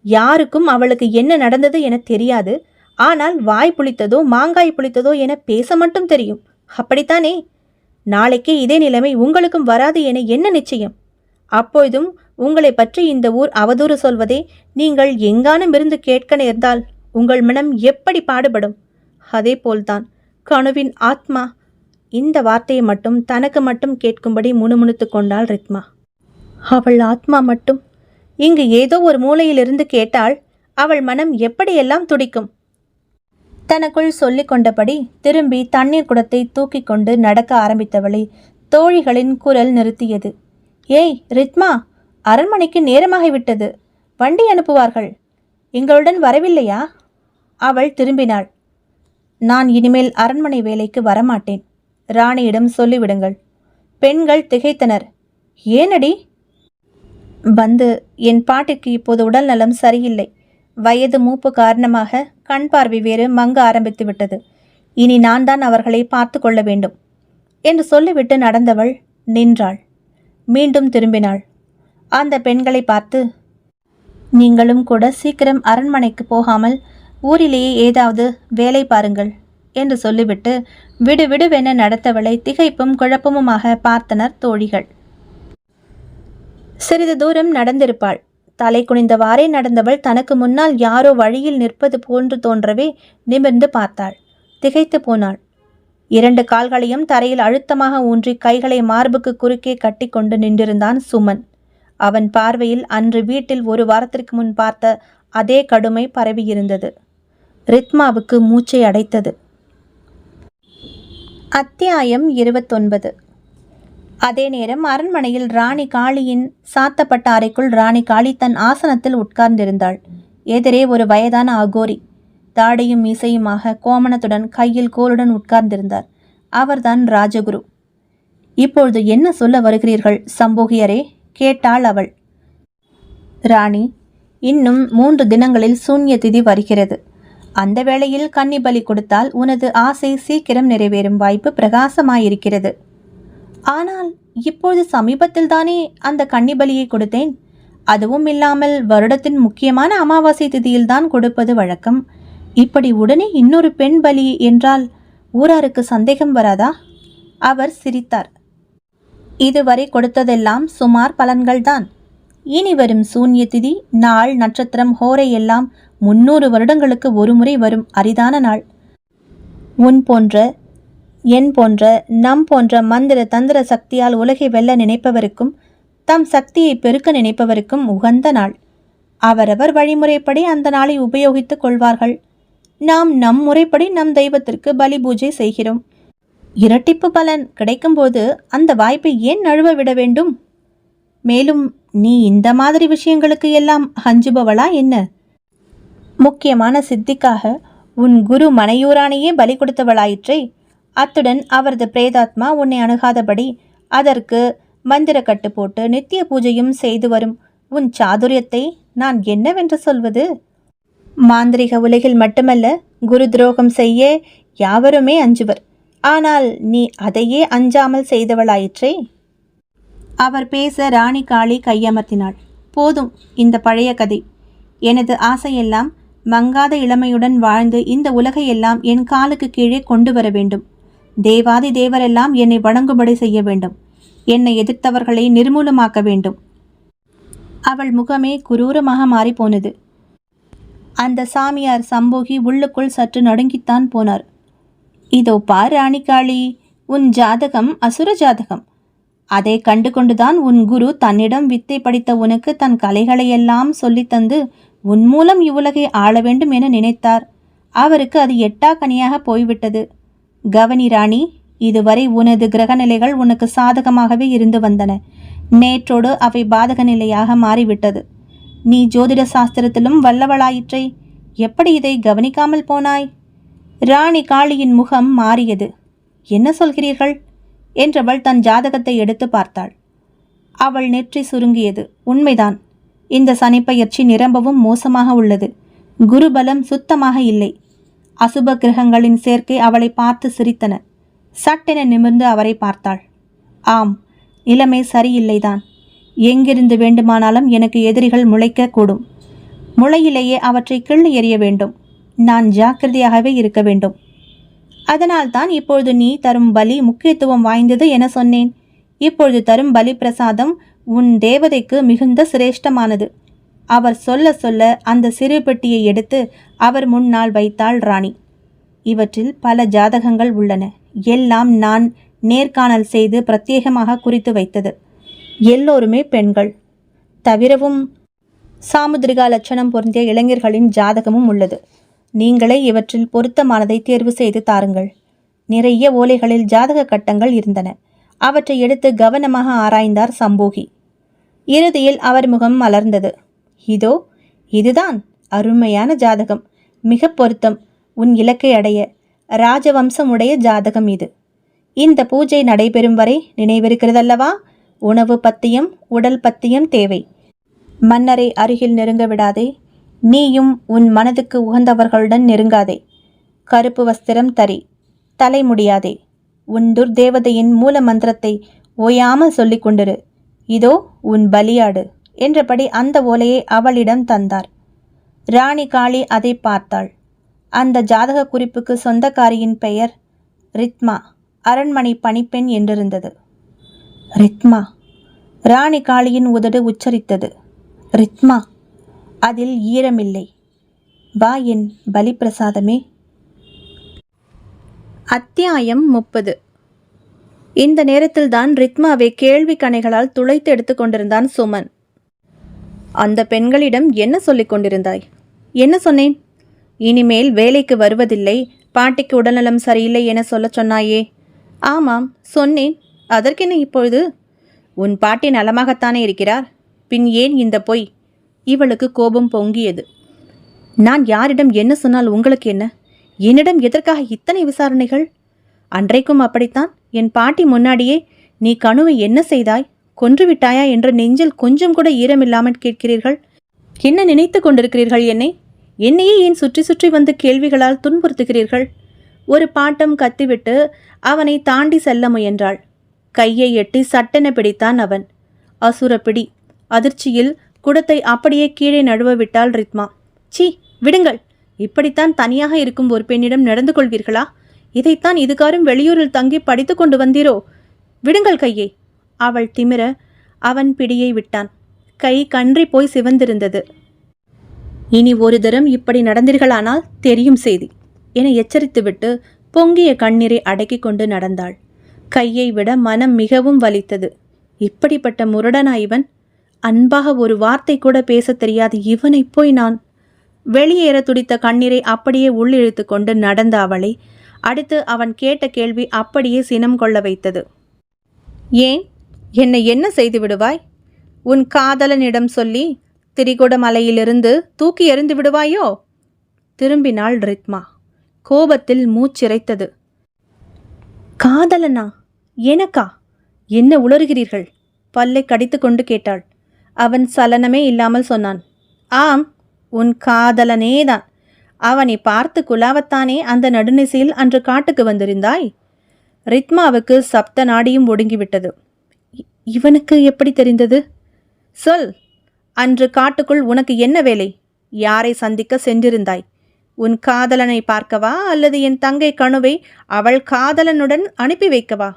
யாருக்கும் அவளுக்கு என்ன நடந்தது என தெரியாது. ஆனால் வாய் புளித்ததோ மாங்காய் புளித்ததோ என பேச மட்டும் தெரியும். அப்படித்தானே? நாளைக்கே இதே நிலைமை உங்களுக்கும் வராது என என்ன நிச்சயம்? அப்பொழுதும் உங்களை பற்றி இந்த ஊர் அவதூறு சொல்வதை நீங்கள் எங்கானும் இருந்து கேட்க நேர்ந்தால் உங்கள் மனம் எப்படி பாடுபடும்? அதே போல்தான் கணுவின் ஆத்மா. இந்த வார்த்தையை மட்டும் தனக்கு மட்டும் கேட்கும்படி முணுமுணுத்து கொண்டாள் ரித்மா. அவள் ஆத்மா மட்டும் இங்கு ஏதோ ஒரு மூலையிலிருந்து கேட்டால் அவள் மனம் எப்படியெல்லாம் துடிக்கும்? தனக்குள் சொல்லி கொண்டபடி திரும்பி தண்ணீர் குடத்தை தூக்கி கொண்டு நடக்க ஆரம்பித்தவளை தோழிகளின் குரல் நிறுத்தியது. ஏய் ரித்மா, அரண்மனைக்கு நேரமாகிவிட்டது. வண்டி அனுப்புவார்கள். எங்களுடன் வரவில்லையா? அவள் திரும்பினாள். நான் இனிமேல் அரண்மனை வேலைக்கு வரமாட்டேன். ராணியிடம் சொல்லிவிடுங்கள். பெண்கள் திகைத்தனர். ஏனடி? வந்து என் பாட்டிற்கு இப்போது உடல் நலம் சரியில்லை. வயது மூப்பு காரணமாக கண் பார்வை வேறு மங்க ஆரம்பித்து விட்டது. இனி நான் தான் அவர்களை பார்த்து கொள்ள வேண்டும் என்று சொல்லிவிட்டு நடந்தவள் நின்றாள். மீண்டும் திரும்பினாள். அந்த பெண்களை பார்த்து, நீங்களும் கூட சீக்கிரம் அரண்மனைக்கு போகாமல் ஊரிலேயே ஏதாவது வேலை பாருங்கள் என்று சொல்லிவிட்டு விடுவிடுவென நடத்தவளை திகைப்பும் குழப்பமுமாக பார்த்தனர் தோழிகள். சிறிது தூரம் நடந்திருப்பாள். தலை குனிந்தவாறே நடந்தவள் தனக்கு முன்னால் யாரோ வழியில் நிற்பது போன்று தோன்றவே நிமிர்ந்து பார்த்தாள். திகைத்து போனாள். 2 கால்களையும் தரையில் அழுத்தமாக ஊன்றி கைகளை மார்புக்கு குறுக்கே கட்டி கொண்டு நின்றிருந்தான் சுமன். அவன் பார்வையில் அன்று வீட்டில் 1 வாரத்திற்கு முன் பார்த்த அதே கடுமை பரவியிருந்தது. ரித்மாவுக்கு மூச்சை அடைத்தது. அத்தியாயம் 29. அதே நேரம் அரண்மனையில் ராணி காளியின் சாத்தப்பட்ட அறைக்குள் ராணி காளி தன் ஆசனத்தில் உட்கார்ந்திருந்தாள். எதிரே ஒரு வயதான அகோரி, தாடியும் மீசையுமாக கோமணத்துடன் கையில் கோலுடன் உட்கார்ந்திருந்தார். அவர்தான் ராஜகுரு. இப்பொழுது என்ன சொல்ல வருகிறீர்கள் சம்போகியரே? கேட்டாள் அவள். ராணி, இன்னும் 3 தினங்களில் சூன்ய திதி வருகிறது. அந்த வேளையில் கன்னி பலி கொடுத்தால் உனது ஆசை சீக்கிரம் நிறைவேறும் வாய்ப்பு பிரகாசமாயிருக்கிறது. ஆனால் இப்பொழுது சமீபத்தில் தானே அந்த கன்னி பலியை கொடுத்தேன். அதுவும் இல்லாமல் வருடத்தின் முக்கியமான அமாவாசை திதியில்தான் கொடுப்பது வழக்கம். இப்படி உடனே இன்னொரு பெண் பலி என்றால் ஊராருக்கு சந்தேகம் வராதா? அவர் சிரித்தார். இதுவரை கொடுத்ததெல்லாம் சுமார் பலன்கள்தான். இனி வரும் சூன்ய திதி, நாள், நட்சத்திரம், ஹோரை எல்லாம் 300 வருடங்களுக்கு ஒருமுறை வரும் அரிதான நாள். உன் போன்ற, என் போன்ற, நம் போன்ற மந்திர தந்திர சக்தியால் உலகை வெல்ல நினைப்பவருக்கும் தம் சக்தியை பெருக்க நினைப்பவருக்கும் உகந்த நாள். அவரவர் வழிமுறைப்படி அந்த நாளை உபயோகித்துக் கொள்வார்கள். நாம் நம் முறைப்படி நம் தெய்வத்திற்கு பலி பூஜை செய்கிறோம். இரட்டிப்பு பலன் கிடைக்கும்போது அந்த வாய்ப்பை ஏன் நழுவ விட வேண்டும்? மேலும் நீ இந்த மாதிரி விஷயங்களுக்கு எல்லாம் அஞ்சுபவளா என்ன? முக்கியமான சித்திக்காக உன் குரு மனையூரானையே பலி கொடுத்தவளாயிற்றே. அத்துடன் அவரது பிரேதாத்மா உன்னை அணுகாதபடி அதற்கு மந்திர கட்டு போட்டு நித்திய பூஜையும் செய்து வரும் உன் சாதுரியத்தை நான் என்னவென்று சொல்வது? மாந்திரிக உலகில் மட்டுமல்ல, குரு துரோகம் செய்ய யாவருமே அஞ்சுவர். ஆனால் நீ அதையே அஞ்சாமல் செய்தவளாயிற்றே. அவர் பேச ராணி காளி கையமர்த்தினாள். போதும் இந்த பழைய கதை. எனது ஆசையெல்லாம் மங்காத இளமையுடன் வாழ்ந்து இந்த உலகையெல்லாம் என் காலுக்கு கீழே கொண்டு வர வேண்டும். தேவாதி தேவரெல்லாம் என்னை வணங்கும்படி செய்ய வேண்டும். என்னை எதிர்த்தவர்களை நிர்மூலமாக்க வேண்டும். அவள் முகமே குரூரமாக மாறிப்போனது. அந்த சாமியார் சம்போகி உள்ளுக்குள் சற்று நடுங்கித்தான் போனார். இதோ பார் ராணிகாளி, உன் ஜாதகம் அசுர ஜாதகம். அதை கண்டு கொண்டுதான் உன் குரு தன்னிடம் வித்தை படித்த உனக்கு தன் கலைகளையெல்லாம் சொல்லித்தந்து உன் மூலம் இவ்வுலகை ஆள வேண்டும் என நினைத்தார். அவருக்கு அது எட்டாக்கனியாக போய்விட்டது. கவனி ராணி, இதுவரை உனது கிரகநிலைகள் உனக்கு சாதகமாகவே இருந்து வந்தன. நேற்றோடு அவை பாதக நிலையாக மாறிவிட்டது. நீ ஜோதிட சாஸ்திரத்திலும் வல்லவளாயிற்றை. எப்படி இதை கவனிக்காமல் போனாய்? ராணி காளியின் முகம் மாறியது. என்ன சொல்கிறீர்கள் என்றவள் தன் ஜாதகத்தை எடுத்து பார்த்தாள். அவள் நெற்றி சுருங்கியது. உண்மைதான், இந்த சனிப்பெயர்ச்சி நிரம்பவும் மோசமாக உள்ளது. குருபலம் சுத்தமாக இல்லை. அசுப கிரகங்களின் சேர்க்கை அவளை பார்த்து சிரித்தன. சட்டென நிமிர்ந்து அவரை பார்த்தாள். ஆம், நிலைமை சரியில்லைதான். எங்கிருந்து வேண்டுமானாலும் எனக்கு எதிரிகள் முளைக்க கூடும். முளையிலேயே அவற்றை கிள்ளி எறிய வேண்டும். நான் ஜாக்கிரதையாகவே இருக்க வேண்டும். அதனால்தான் இப்பொழுது நீ தரும் பலி முக்கியத்துவம் வாய்ந்தது என சொன்னேன். இப்பொழுது தரும் பலி பிரசாதம் உன் தேவதைக்கு மிகுந்த சிரேஷ்டமானது. அவர் சொல்ல சொல்ல அந்த சிறு பெட்டியை எடுத்து அவர் முன்னால் வைத்தாள் ராணி. இவற்றில் பல ஜாதகங்கள் உள்ளன. எல்லாம் நான் நேர்காணல் செய்து பிரத்யேகமாக குறித்து வைத்தது. எல்லோருமே பெண்கள். தவிரவும் சாமுத்திரிகா லட்சணம் பொருந்திய இளைஞர்களின் ஜாதகமும் உள்ளது. நீங்களே இவற்றில் பொருத்தமானதை தேர்வு செய்து தாருங்கள். நிறைய ஓலைகளில் ஜாதக கட்டங்கள் இருந்தன. அவற்றை எடுத்து கவனமாக ஆராய்ந்தார் சம்போகி. இறுதியில் அவர் முகம் மலர்ந்தது. இதோ இதுதான் அருமையான ஜாதகம். மிக பொருத்தம். உன் இலக்கை அடைய ராஜவம்சமுடைய ஜாதகம் இது. இந்த பூஜை நடைபெறும் வரை நினைவிருக்கிறதல்லவா? உணவு பத்தியம், உடல் பத்தியம் தேவை. மன்னரை அருகில் நெருங்க விடாதே. நீயும் உன் மனதுக்கு உகந்தவர்களுடன் நெருங்காதே. கருப்பு வஸ்திரம் தரி. தலை முடியாதே. உன் துர்தேவதையின் மூல மந்திரத்தை ஓயாமல் சொல்லிக் கொண்டிரு. இதோ உன் பலியாடு என்றபடி அந்த ஓலையை அவளிடம் தந்தார். ராணி காளி அதை பார்த்தாள். அந்த ஜாதக குறிப்புக்கு சொந்தக்காரியின் பெயர் ரித்மா. அரண்மனை பணிப்பெண் என்றிருந்தது. ரித்மா. ராணி காளியின் உதடு உச்சரித்தது. ரித்மா. அதில் ஈரமில்லை. வா என் பலி பிரசாதமே. அத்தியாயம் 30. இந்த நேரத்தில்தான் ரித்மாவை கேள்வி கணைகளால் துளைத்து எடுத்து கொண்டிருந்தான் சுமன். அந்த பெண்களிடம் என்ன சொல்லிக் கொண்டிருந்தாய்? என்ன சொன்னேன்? இனிமேல் வேலைக்கு வருவதில்லை, பாட்டிக்கு உடல்நலம் சரியில்லை என சொல்ல சொன்னாயே. ஆமாம் சொன்னேன். அதற்கென்ன இப்பொழுது? உன் பாட்டி நலமாகத்தானே இருக்கிறார். பின் ஏன் இந்த பொய்? இவளுக்கு கோபம் பொங்கியது. நான் யாரிடம் என்ன சொன்னால் உங்களுக்கு என்ன? என்னிடம் எதற்காக இத்தனை விசாரணைகள்? அன்றைக்கும் அப்படித்தான். என் பாட்டி முன்னாடியே நீ கணுவை என்ன செய்தாய், கொன்றுவிட்டாயா என்ற நெஞ்சில் கொஞ்சம் கூட ஈரமில்லாமல் கேட்கிறீர்கள். என்ன நினைத்து கொண்டிருக்கிறீர்கள் என்னை? என்னையே ஏன் சுற்றி சுற்றி வந்து கேள்விகளால் துன்புறுத்துகிறீர்கள்? ஒரு பாட்டம் கத்திவிட்டு அவனை தாண்டி செல்ல முயன்றாள். கையை எட்டி சட்டென பிடித்தான் அவன். அசுர பிடி. அதிர்ச்சியில் குடத்தை அப்படியே கீழே நழுவ விட்டாள் ரித்மா. சீ, விடுங்கள். இப்படித்தான் தனியாக இருக்கும் ஒரு பெண்ணிடம் நடந்து கொள்வீர்களா? இதைத்தான் இதுகாரும் வெளியூரில் தங்கி படித்து கொண்டு வந்தீரோ? விடுங்கள் கையை. அவள் திமிர அவன் பிடியை விட்டான். கை கன்றி போய் சிவந்திருந்தது. இனி ஒரு தரம் இப்படி நடந்தீர்களானால் தெரியும் செய்தி என எச்சரித்துவிட்டு பொங்கிய கண்ணீரை அடக்கிக் கொண்டு நடந்தாள். கையை விட மனம் மிகவும் வலித்தது. இப்படிப்பட்ட முரடனா இவன்? அன்பாக ஒரு வார்த்தை கூட பேச தெரியாது இவனை போய் நான்... வெளியேற துடித்த கண்ணீரை அப்படியே உள்ளிழுத்து கொண்டு நடந்த அவளை அடுத்து அவன் கேட்ட கேள்வி அப்படியே சினம் கொள்ள வைத்தது. ஏன், என்னை என்ன செய்து விடுவாய்? உன் காதலனிடம் சொல்லி திரிகுடமலையிலிருந்து தூக்கி எறிந்து விடுவாயோ? திரும்பினாள் ரித்மா. கோபத்தில் மூச்சிறைத்தது. காதலனா? எனக்கா? என்ன உளறுகிறீர்கள்? பல்லை கடித்து கொண்டு கேட்டாள். அவன் சலனமே இல்லாமல் சொன்னான். ஆம், உன் காதலனேதான். அவனை பார்த்து குலாவத்தானே அந்த நடுநிசையில் அன்று காட்டுக்கு வந்திருந்தாய். ரித்மாவுக்கு சப்த நாடியும் ஒடுங்கிவிட்டது. இவனுக்கு எப்படி தெரிந்தது? சொல், அன்று காட்டுக்குள் உனக்கு என்ன வேலை? யாரை சந்திக்க சென்றிருந்தாய்? உன் காதலனை பார்க்கவா அல்லது என் தங்கை கணுவை அவள் காதலனுடன் அனுப்பி வைக்கவா?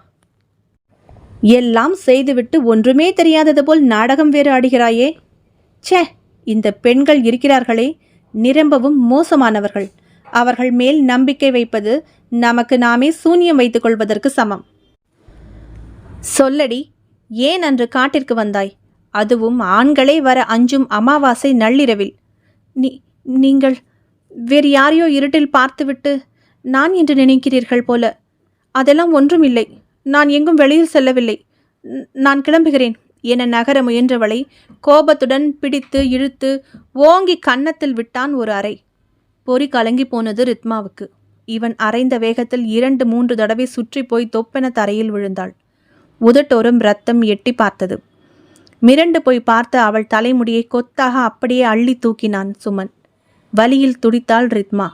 எல்லாம் செய்துவிட்டு ஒன்றுமே தெரியாதது போல் நாடகம் வேறு ஆடுகிறாயே. ச்சே, இந்த பெண்கள் இருக்கிறார்களே, நிரம்பவும் மோசமானவர்கள். அவர்கள் மேல் நம்பிக்கை வைப்பது நமக்கு நாமே சூனியம் வைத்துக் கொள்வதற்கு சமம். சொல்லடி, ஏன் அன்று காட்டிற்கு வந்தாய்? அதுவும் ஆண்களே வர அஞ்சும் அமாவாசை நள்ளிரவில். நீங்கள் வேறு யாரையோ இருட்டில் பார்த்துவிட்டு நான் என்று நினைக்கிறீர்கள் போல. அதெல்லாம் ஒன்றும் இல்லை. நான் எங்கும் வெளியில் செல்லவில்லை. நான் கிளம்புகிறேன் என நகர முயன்றவளை கோபத்துடன் பிடித்து இழுத்து ஓங்கி கன்னத்தில் விட்டான் ஒரு அறை. பொறி கலங்கி போனது ரித்மாவுக்கு. இவன் அரைந்த வேகத்தில் 2-3 தடவை சுற்றி போய் தொப்பென தரையில் விழுந்தாள். உதட்டோரம் ரத்தம் எட்டி பார்த்தது. மிரண்டு போய் பார்த்த அவள் தலைமுடியை கொத்தாக அப்படியே அள்ளி தூக்கினான் சுமன். வலியில் துடித்தாள் ரித்மா.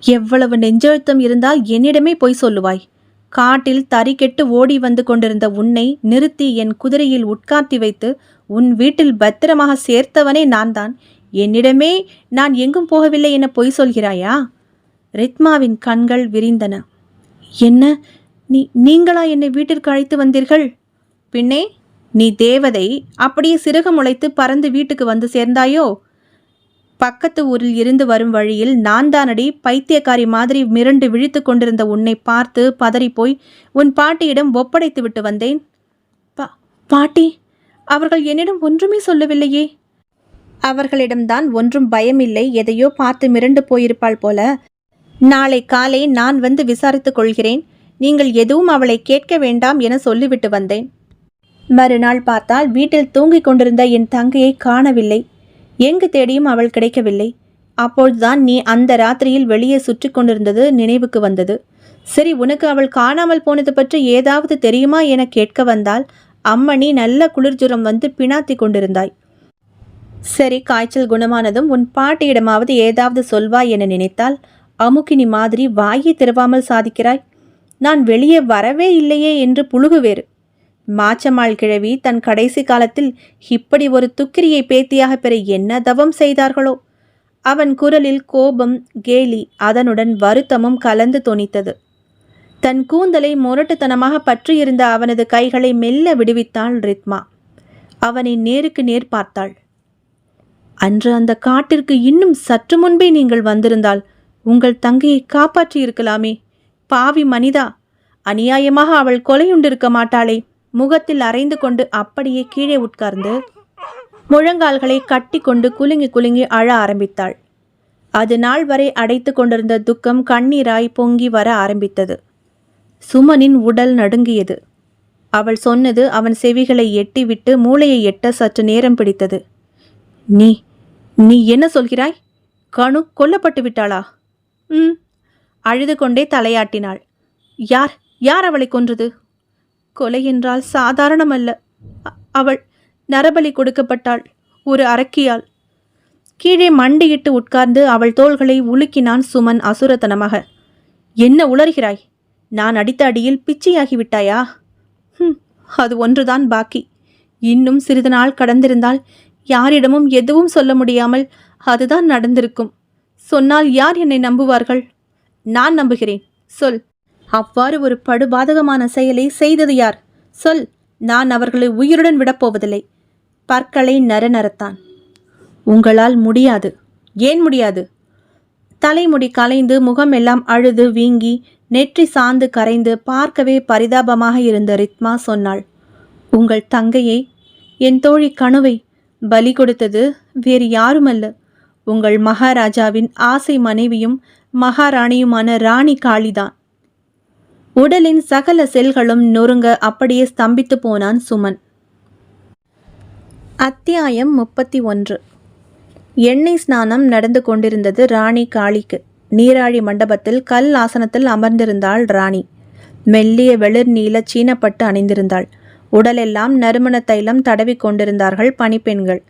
எவ்வளவு நெஞ்செழுத்தம் இருந்தால் என்னிடமே போய் சொல்லுவாய்? காட்டில் தறி கெட்டு ஓடி வந்து கொண்டிருந்த உன்னை நிறுத்தி என் குதிரையில் உட்கார்த்தி வைத்து உன் வீட்டில் பத்திரமாக சேர்த்தவனே நான் தான். என்னிடமே நான் எங்கும் போகவில்லை என பொய் சொல்கிறாயா? ரித்மாவின் கண்கள் விரிந்தன. என்ன, நீங்களா என்னை வீட்டிற்கு அழைத்து வந்தீர்கள்? பின்னே, நீ தேவதை அப்படியே சிறகு முளைத்து பறந்து வீட்டுக்கு வந்து சேர்ந்தாயோ? பக்கத்து ஊரில் இருந்து வரும் வழியில் நான் தானடி பைத்தியக்காரி மாதிரி மிரண்டு விழித்து கொண்டிருந்த உன்னை பார்த்து பதறிப்போய் உன் பாட்டியிடம் ஒப்படைத்து விட்டு வந்தேன். பாட்டி? அவர்கள் என்னிடம் ஒன்றுமே சொல்லவில்லையே. அவர்களிடம்தான் ஒன்றும் பயமில்லை, எதையோ பார்த்து மிரண்டு போயிருப்பாள் போல. நாளை காலை நான் வந்து விசாரித்துக் கொள்கிறேன். நீங்கள் எதுவும் அவளை கேட்க வேண்டாம் என சொல்லிவிட்டு வந்தேன். மறுநாள் பார்த்தால் வீட்டில் தூங்கிக் கொண்டிருந்த என் தங்கையை காணவில்லை. எங்கு தேடியும் அவள் கிடைக்கவில்லை. அப்பொழுதுதான் நீ அந்த ராத்திரியில் வெளியே சுற்றி கொண்டிருந்தது நினைவுக்கு வந்தது. சரி, உனக்கு அவள் காணாமல் போனது பற்றி ஏதாவது தெரியுமா என கேட்க வந்தால் அம்மணி நல்ல குளிர்ஜுரம் வந்து பிணாத்தி கொண்டிருந்தாய். சரி, காய்ச்சல் குணமானதும் உன் பாட்டியிடமாவது ஏதாவது சொல்வாய் என நினைத்தால் அமுக்கினி மாதிரி வாயை திறவாமல் சாதிக்கிறாய். நான் வெளியே வரவே இல்லையே என்று புழுகு வேறு. மாச்சம்மாள் கிழவி தன் கடைசி காலத்தில் இப்படி ஒரு துக்கிரியை பேத்தியாக பெற என்ன தவம் செய்தார்களோ? அவன் குரலில் கோபம், கேலி, அதனுடன் வருத்தமும் கலந்து தொனித்தது. தன் கூந்தலை முரட்டுத்தனமாக பற்றியிருந்த அவனது கைகளை மெல்ல விடுவித்தாள் ரித்மா. அவனை நேருக்கு நேர் பார்த்தாள். அன்று அந்த காட்டிற்கு இன்னும் சற்று முன்பே நீங்கள் வந்திருந்தால் உங்கள் தங்கையை காப்பாற்றியிருக்கலாமே. பாவி மனிதா, அநியாயமாக அவள் கொலையுண்டிருக்க மாட்டாளே. முகத்தில் அரைந்து கொண்டு அப்படியே கீழே உட்கார்ந்து முழங்கால்களை கட்டி கொண்டு குலுங்கி குலுங்கி அழ ஆரம்பித்தாள். அது நாள் வரை அடைத்து கொண்டிருந்த துக்கம் கண்ணீராய் பொங்கி வர ஆரம்பித்தது. சுமனின் உடல் நடுங்கியது. அவள் சொன்னது அவன் செவிகளை எட்டிவிட்டு மூளையை எட்ட சற்று நேரம் பிடித்தது. நீ நீ என்ன சொல்கிறாய்? கணு கொல்லப்பட்டு விட்டாளா? அழுது கொண்டே தலையாட்டினாள். யார் யார் அவளை கொன்றது? கொலை என்றால் சாதாரணமல்ல. அவள் நரபலி கொடுக்கப்பட்டாள், ஒரு அரக்கியால். கீழே மண்டியிட்டு உட்கார்ந்து அவள் தோள்களை உலுக்கினான் சுமன் அசுரத்தனமாக. என்ன உளறுகிறாய்? நான் அடித்த அடியில் பிச்சையாகிவிட்டாயா? அது ஒன்றுதான் பாக்கி. இன்னும் சிறிது நாள் கடந்திருந்தால் யாரிடமும் எதுவும் சொல்ல முடியாமல் அதுதான் நடந்திருக்கும். சொன்னால் யார் என்னை நம்புவார்கள்? நான் நம்புகிறேன். சொல், அவ்வாறு ஒரு படுபாதகமான செயலை செய்தது யார்? சொல். நான் அவர்களை உயிருடன் விடப்போவதில்லை. பற்களை நரநரத்தான். உங்களால் முடியாது. ஏன் முடியாது? தலைமுடி கலைந்து முகம் எல்லாம் அழுது வீங்கி நெற்றி சாந்து கரைந்து பார்க்கவே பரிதாபமாக இருந்த ரித்மா சொன்னாள், உங்கள் தங்கையை, என் தோழி கணுவை பலி கொடுத்தது வேறு யாருமல்ல, உங்கள் மகாராஜாவின் ஆசை மனைவியும் மகாராணியுமான ராணி காளிதான். உடலின் சகல செல்களும் நொறுங்க அப்படியே ஸ்தம்பித்து போனான் சுமன். அத்தியாயம் 31. எண்ணெய் ஸ்நானம் நடந்து கொண்டிருந்தது ராணி காளிக்கு. நீராழி மண்டபத்தில் கல் ஆசனத்தில் அமர்ந்திருந்தாள் ராணி. மெல்லிய வெளிர் நீல சீனப்பட்டு அணிந்திருந்தாள். உடலெல்லாம் நறுமண தைலம் தடவி கொண்டிருந்தார்கள் பணிப்பெண்கள்.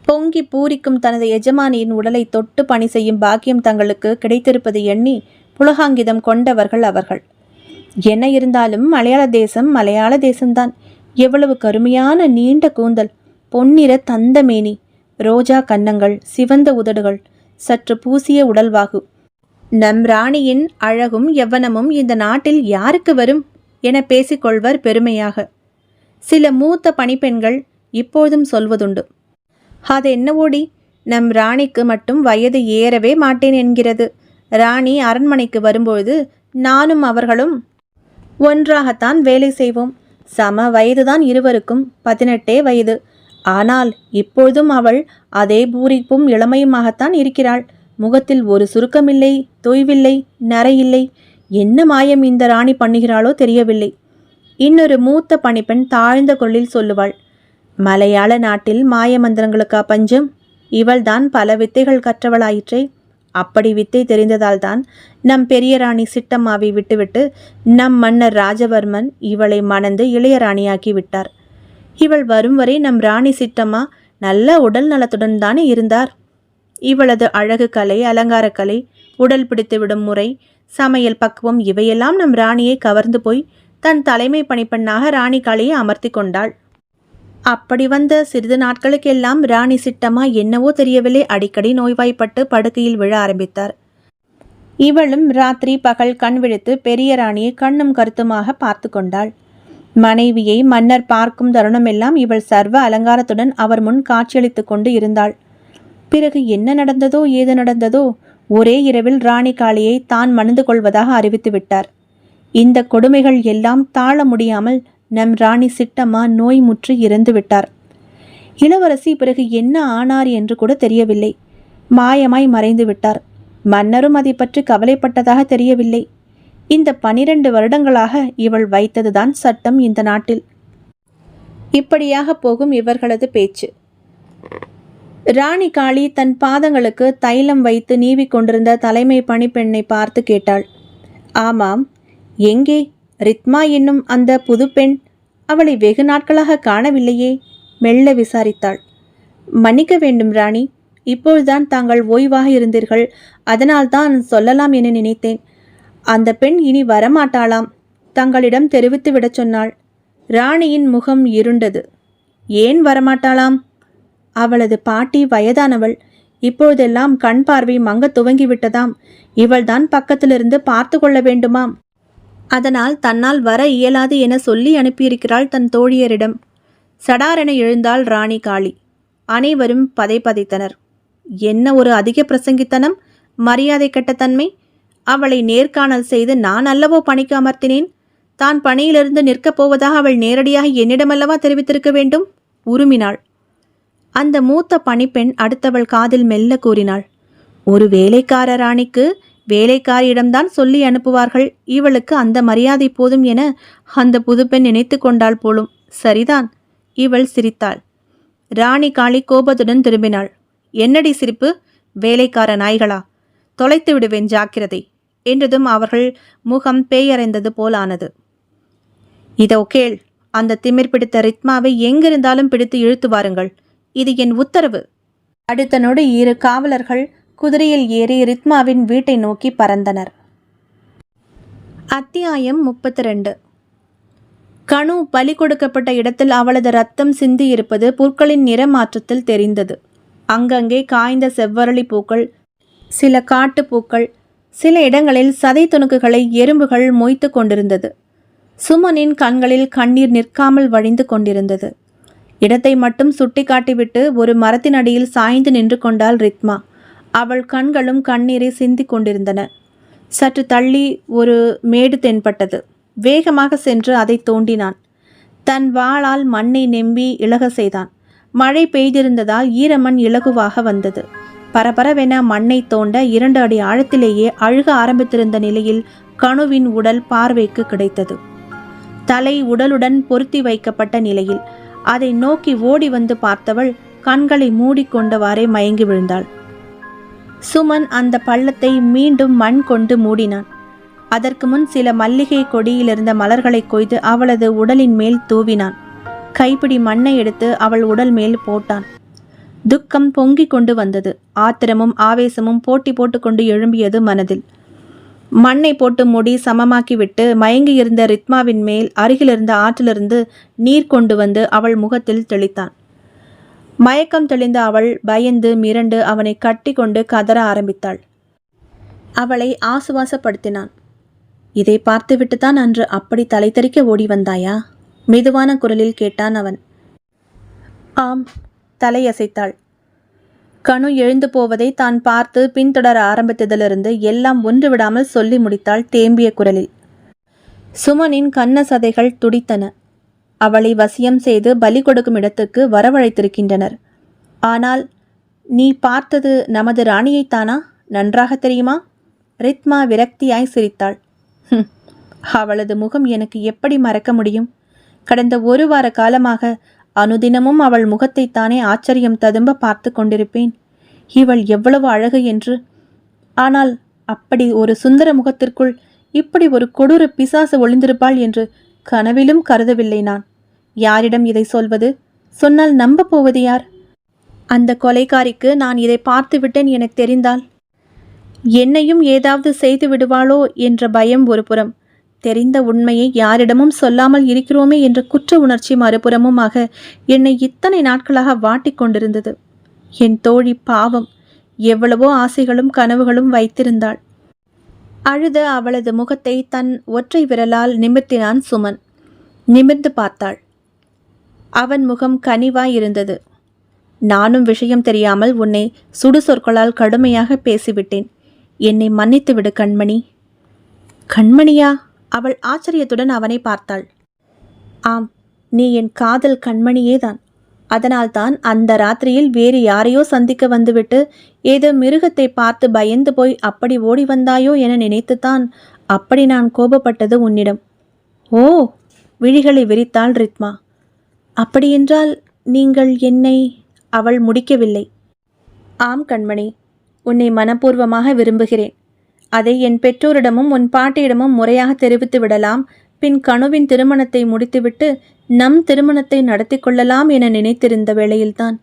பொங்கி பூரிக்கும் தனது எஜமானியின் உடலை தொட்டு பணி செய்யும் பாக்கியம் தங்களுக்கு கிடைத்திருப்பது எண்ணி புலகாங்கிதம் கொண்டவர்கள் அவர்கள். என்ன இருந்தாலும் மலையாள தேசம்தான். எவ்வளவு கருமையான நீண்ட கூந்தல், பொன்னிற தந்தமேனி, ரோஜா கன்னங்கள், சிவந்த உதடுகள், சற்று பூசிய உடல்வாகு. நம் ராணியின் அழகும் யவ்வனமும் இந்த நாட்டில் யாருக்கு வரும் என பேசிக்கொள்வர் பெருமையாக. சில மூத்த பணிப்பெண்கள் இப்போதும் சொல்வதுண்டு, அது என்னவோடி, நம் ராணிக்கு மட்டும் வயது ஏறவே மாட்டேன் என்கிறது. ராணி அரண்மனைக்கு வரும்பொழுது நானும் அவர்களும் ஒன்றாகத்தான் வேலை செய்வோம். சம வயதுதான் இருவருக்கும், 18 வயது. ஆனால் இப்பொழுதும் அவள் அதே பூரிப்பும் இளமையுமாகத்தான் இருக்கிறாள். முகத்தில் ஒரு சுருக்கமில்லை, தொய்வில்லை, நரையில்லை. என்ன மாயம் இந்த ராணி பண்ணுகிறாளோ தெரியவில்லை. இன்னொரு மூத்த பணிப்பெண் தாழ்ந்த குரலில் சொல்லுவாள், மலையாள நாட்டில் மாயமந்திரங்களுக்கா பஞ்சம்? இவள்தான் பல வித்தைகள் கற்றவளாயிற்றே. அப்படி வித்தை தெரிந்ததால் தான் நம் பெரிய ராணி சிட்டம்மாவை விட்டுவிட்டு நம் மன்னர் ராஜவர்மன் இவளை மணந்து இளையராணியாக்கி விட்டார். இவள் வரும் வரை நம் ராணி சிட்டம்மா நல்ல உடல் நலத்துடன் தானே இருந்தார். இவளது அழகு கலை, அலங்காரக்கலை, உடல் பிடித்துவிடும் முறை, சமையல் பக்குவம் இவையெல்லாம் நம் ராணியை கவர்ந்து போய் தன் தலைமை பணிப்பெண்ணாக ராணி காளியை அமர்த்தி கொண்டாள். அப்படி வந்த சிறிது நாட்களுக்கெல்லாம் ராணி சிட்டம்மா என்னவோ தெரியவில்லை, அடிக்கடி நோய்வாய்ப்பட்டு படுக்கையில் விழ ஆரம்பித்தார். இவளும் ராத்திரி பகல் கண் விழித்து பெரிய ராணியை கண்ணும் கருத்துமாக பார்த்து கொண்டாள். மனைவியை மன்னர் பார்க்கும் தருணமெல்லாம் இவள் சர்வ அலங்காரத்துடன் அவர் முன் காட்சியளித்து கொண்டு இருந்தாள். பிறகு என்ன நடந்ததோ ஏது நடந்ததோ, ஒரே இரவில் ராணி காளியை தான் மணந்து கொள்வதாக அறிவித்து விட்டார். இந்த கொடுமைகள் எல்லாம் தாழ முடியாமல் நம் ராணி சிட்டம்மா நோய் முற்று இறந்து விட்டார். இளவரசி பிறகு என்ன ஆனார் என்று கூட தெரியவில்லை. மாயமாய் மறைந்து விட்டார். மன்னரும் அதை பற்றி கவலைப்பட்டதாக தெரியவில்லை. இந்த 12 வருடங்களாக இவள் வைத்ததுதான் சட்டம் இந்த நாட்டில். இப்படியாக போகும் இவர்களது பேச்சு. ராணி காளி தன் பாதங்களுக்கு தைலம் வைத்து நீவி கொண்டிருந்த தலைமை பணிப்பெண்ணை பார்த்து கேட்டாள், ஆமாம், எங்கே ரித்மா என்னும் அந்த புது பெண்? அவளை வெகு நாட்களாக காணவில்லையே. மெல்ல விசாரித்தாள். மன்னிக்க வேண்டும் ராணி, இப்பொழுதுதான் தாங்கள் ஓய்வாக இருந்தீர்கள், அதனால்தான் சொல்லலாம் என நினைத்தேன். அந்த பெண் இனி வரமாட்டாளாம், தங்களிடம் தெரிவித்து விடச் சொன்னாள். ராணியின் முகம் இருண்டது. ஏன் வரமாட்டாளாம்? அவளது பாட்டி வயதானவள். இப்பொழுதெல்லாம் கண் பார்வை மங்க துவங்கிவிட்டதாம். இவள்தான் பக்கத்திலிருந்து பார்த்து கொள்ள வேண்டுமாம். அதனால் தன்னால் வர இயலாது என சொல்லி அனுப்பியிருக்கிறாள் தன் தோழியரிடம். சடாரென எழுந்தாள் ராணி காளி. அனைவரும் பதைத்தனர். என்ன ஒரு அதிக பிரசங்கித்தனம், மரியாதை கெட்ட தன்மை! அவளை நேர்காணல் செய்து நான் அல்லவோ பணிக்கு அமர்த்தினேன். தான் பணியிலிருந்து நிற்கப் போவதாக அவள் நேரடியாக என்னிடமல்லவா தெரிவித்திருக்க வேண்டும். உருமினாள். அந்த மூத்த பணிப்பெண் அடுத்தவள் காதில் மெல்ல கூறினாள், ஒரு வேலைக்கார ராணிக்கு வேலைக்காரியிடம்தான் சொல்லி அனுப்புவார்கள். இவளுக்கு அந்த மரியாதை போதும் என அந்த புதுப்பெண் நினைத்து கொண்டாள் போலும். சரிதான். இவள் சிரித்தாள். ராணி காளி கோபத்துடன் திரும்பினாள். என்னடி சிரிப்பு? வேலைக்கார நாய்களா? தொலைத்து விடுவேன், ஜாக்கிரதை என்றதும் அவர்கள் முகம் பேயறைந்தது போலானது. இதோ கேள், அந்த திமிர் பிடித்த ரித்மாவை எங்கிருந்தாலும் பிடித்து இழுத்து வாருங்கள். இது என் உத்தரவு. அடுத்த நொடி 2 காவலர்கள் குதிரையில் ஏறி ரித்மாவின் வீட்டை நோக்கி பறந்தனர். அத்தியாயம் 32. கணு பலி கொடுக்கப்பட்ட இடத்தில் அவளது ரத்தம் சிந்தி இருப்பது புற்களின் நிறமாற்றத்தில் தெரிந்தது. அங்கங்கே காய்ந்த செவ்வரளி பூக்கள், சில காட்டுப்பூக்கள், சில இடங்களில் சதை துணுக்குகளை எறும்புகள் மொய்த்து கொண்டிருந்தது. சுமனின் கண்களில் கண்ணீர் நிற்காமல் வழிந்து கொண்டிருந்தது. இடத்தை மட்டும் சுட்டி காட்டிவிட்டு ஒரு மரத்தின் அடியில் சாய்ந்து நின்று கொண்டாள் ரித்மா. அவள் கண்களும் கண்ணீரை சிந்திக் கொண்டிருந்தன. சற்று தள்ளி ஒரு மேடு தென்பட்டது. வேகமாக சென்று அதை தோண்டினான். தன் வாளால் மண்ணை நெம்பி இளக செய்தான். மழை பெய்திருந்ததால் ஈரமண் இலகுவாக வந்தது. பரபரவென மண்ணை தோண்ட 2 அடி ஆழத்திலேயே அழுக ஆரம்பித்திருந்த நிலையில் கணுவின் உடல் பார்வைக்கு கிடைத்தது. தலை உடலுடன் பொருத்தி வைக்கப்பட்ட நிலையில் அதை நோக்கி ஓடி வந்து பார்த்தவள் கண்களை மூடிக்கொண்டவாறே மயங்கி விழுந்தாள். சுமன் அந்த பள்ளத்தை மீண்டும் மண் கொண்டு மூடினான். அதற்கு முன் சில மல்லிகை கொடியிலிருந்த மலர்களை கொய்து அவளது உடலின் மேல் தூவினான். கைப்பிடி மண்ணை எடுத்து அவள் உடல் மேல் போட்டான். துக்கம் பொங்கிக் கொண்டு வந்தது. ஆத்திரமும் ஆவேசமும் போட்டி போட்டுக்கொண்டு எழும்பியது மனதில். மண்ணை போட்டு மூடி சமமாக்கிவிட்டு மயங்கியிருந்த ரித்மாவின் மேல் அருகிலிருந்த ஆற்றிலிருந்து நீர் கொண்டு வந்து அவள் முகத்தில் தெளித்தான். மயக்கம் தெளிந்த அவள் பயந்து மிரண்டு அவனை கட்டி கொண்டு கதற ஆரம்பித்தாள். அவளை ஆசுவாசப்படுத்தினான். இதை பார்த்துவிட்டுத்தான் அன்று அப்படி தலை தெறிக்க ஓடி வந்தாயா? மெதுவான குரலில் கேட்டான் அவன். ஆம், தலையசைத்தாள். கணு எழுந்து போவதை தான் பார்த்து பின்தொடர ஆரம்பித்ததிலிருந்து எல்லாம் ஒன்று விடாமல் சொல்லி முடித்தாள் தேம்பிய குரலில். சுமனின் கண்ண சதைகள் துடித்தன. அவளை வசியம் செய்து பலி கொடுக்கும் இடத்துக்கு வரவழைத்திருக்கின்றனர். ஆனால் நீ பார்த்தது நமது ராணியைத்தானா? நன்றாக தெரியுமா? ரித்மா விரக்தியாய் சிரித்தாள். அவளது முகம் எனக்கு எப்படி மறக்க முடியும்? கடந்த 1 வார காலமாக அனுதினமும் அவள் முகத்தைத்தானே ஆச்சரியம் ததும்ப பார்த்து கொண்டிருப்பேன். இவள் எவ்வளவு அழகு என்று. ஆனால் அப்படி ஒரு சுந்தர முகத்திற்குள் இப்படி ஒரு கொடூர பிசாசு ஒளிந்திருப்பாள் என்று கனவிலும் கருதவில்லை நான். யாரிடம் இதை சொல்வது? சொன்னால் நம்ப போவது யார்? அந்த கொலைகாரிக்கு நான் இதை பார்த்து விட்டேன் எனக்கு தெரிந்தால் என்னையும் ஏதாவது செய்து விடுவாளோ என்ற பயம் ஒரு புறம், தெரிந்த உண்மையை யாரிடமும் சொல்லாமல் இருக்கிறோமே என்ற குற்ற உணர்ச்சி மறுபுறமுமாக என்னை இத்தனை நாட்களாக வாட்டிக் கொண்டிருந்தது. என் தோழி பாவம், எவ்வளவோ ஆசைகளும் கனவுகளும் வைத்திருந்தாள். அழுத அவளது முகத்தை தன் ஒற்றை விரலால் நிமிர்த்தினான் சுமன். நிமிர்ந்து பார்த்தாள். அவன் முகம் கனிவாயிருந்தது. நானும் விஷயம் தெரியாமல் உன்னை சுடு சொற்களால் கடுமையாக பேசிவிட்டேன். என்னை மன்னித்து விடு கண்மணி. கண்மணியா? அவள் ஆச்சரியத்துடன் அவனை பார்த்தாள். ஆம், நீ என் காதல் கண்மணியேதான். அதனால்தான் அந்த ராத்திரியில் வேறு யாரையோ சந்திக்க வந்துவிட்டு ஏதோ மிருகத்தை பார்த்து பயந்து போய் அப்படி ஓடி வந்தாயோ என நினைத்துத்தான் அப்படி நான் கோபப்பட்டது உன்னிடம். ஓ, விழிகளை விரித்தாள் ரித்மா. அப்படியென்றால் நீங்கள் என்னை... அவள் முடிக்கவில்லை. ஆம் கண்மணி, உன்னை மனப்பூர்வமாக விரும்புகிறேன். அதை என் பெற்றோரிடமும் உன் பாட்டியிடமும் முறையாக தெரிவித்து விடலாம். பின் கணுவின் திருமணத்தை முடித்துவிட்டு நம் திருமணத்தை நடத்தி கொள்ளலாம் என நினைத்திருந்த வேளையில்தான்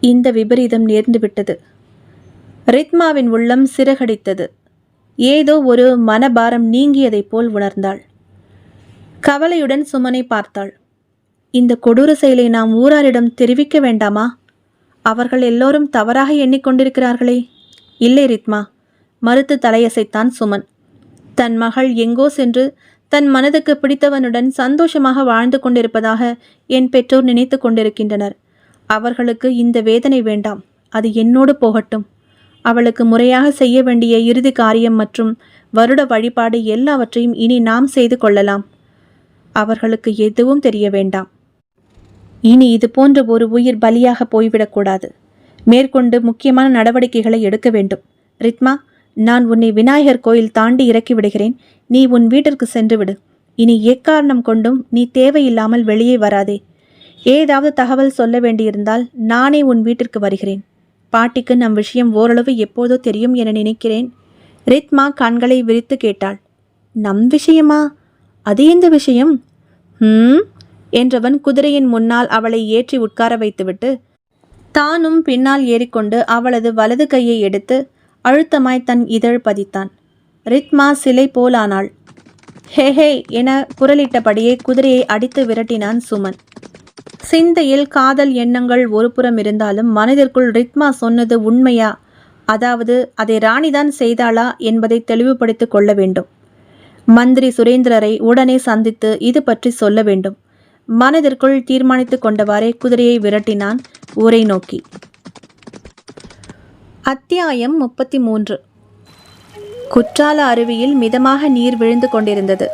இந்த விபரீதம் நேர்ந்துவிட்டது. ரித்மாவின் உள்ளம் சிறகடித்தது. ஏதோ ஒரு மனபாரம் நீங்கியதைப் போல் உணர்ந்தாள். கவலையுடன் சுமனை பார்த்தாள். இந்த கொடூர செயலை நாம் ஊராரிடம் தெரிவிக்க வேண்டாமா? அவர்கள் எல்லோரும் தவறாக எண்ணிக்கொண்டிருக்கிறார்களே. இல்லை ரித்மா, மறுத்து தலையசைத்தான் சுமன். தன் மகள் எங்கோ சென்று தன் மனதுக்கு பிடித்தவனுடன் சந்தோஷமாக வாழ்ந்து கொண்டிருப்பதாக என் பெற்றோர் நினைத்து கொண்டிருக்கின்றனர். அவர்களுக்கு இந்த வேதனை வேண்டாம். அது என்னோடு போகட்டும். அவளுக்கு முறையாக செய்ய வேண்டிய இறுதி காரியம் மற்றும் வருட வழிபாடு எல்லாவற்றையும் இனி நாம் செய்து கொள்ளலாம். அவர்களுக்கு எதுவும் தெரிய வேண்டாம். இனி இது போன்ற ஒரு உயிர் பலியாக போய்விடக்கூடாது. மேற்கொண்டு முக்கியமான நடவடிக்கைகளை எடுக்க வேண்டும். ரித்மா, நான் உன்னை விநாயகர் கோயில் தாண்டி இறக்கி விடுகிறேன். நீ உன் வீட்டிற்கு சென்று விடு. இனி எக்காரணம் கொண்டும் நீ தேவையில்லாமல் வெளியே வராதே. ஏதாவது தகவல் சொல்ல வேண்டியிருந்தால் நானே உன் வீட்டிற்கு வருகிறேன். பாட்டிக்கு நம் விஷயம் ஓரளவு எப்போதோ தெரியும் என நினைக்கிறேன். ரித்மா கண்களை விரித்து கேட்டாள். நம் விஷயமா? அது எந்த விஷயம்? என்றவன் குதிரையின் முன்னால் அவளை ஏற்றி உட்கார வைத்துவிட்டு தானும் பின்னால் ஏறிக்கொண்டு அவளது வலது கையை எடுத்து அழுத்தமாய் தன் இதழ் பதித்தான். ரித்மா சிலை போலானாள். ஹே ஹே என குரலிட்டபடியே குதிரையை அடித்து விரட்டினான் சுமன். சிந்தையில் காதல் எண்ணங்கள் ஒரு புறம் இருந்தாலும் மனதிற்குள் ரித்மா சொன்னது உண்மையா, அதாவது அதை ராணிதான் செய்தாளா என்பதை தெளிவுபடுத்திக் கொள்ள வேண்டும். மந்திரி சுரேந்திரரை உடனே சந்தித்து இது பற்றி சொல்ல வேண்டும். மனதிற்குள் தீர்மானித்து கொண்டவாறே குதிரையை விரட்டினான் ஊரை நோக்கி. அத்தியாயம் 33. குற்றால அருவியில் மிதமாக நீர் விழுந்து கொண்டிருந்தது.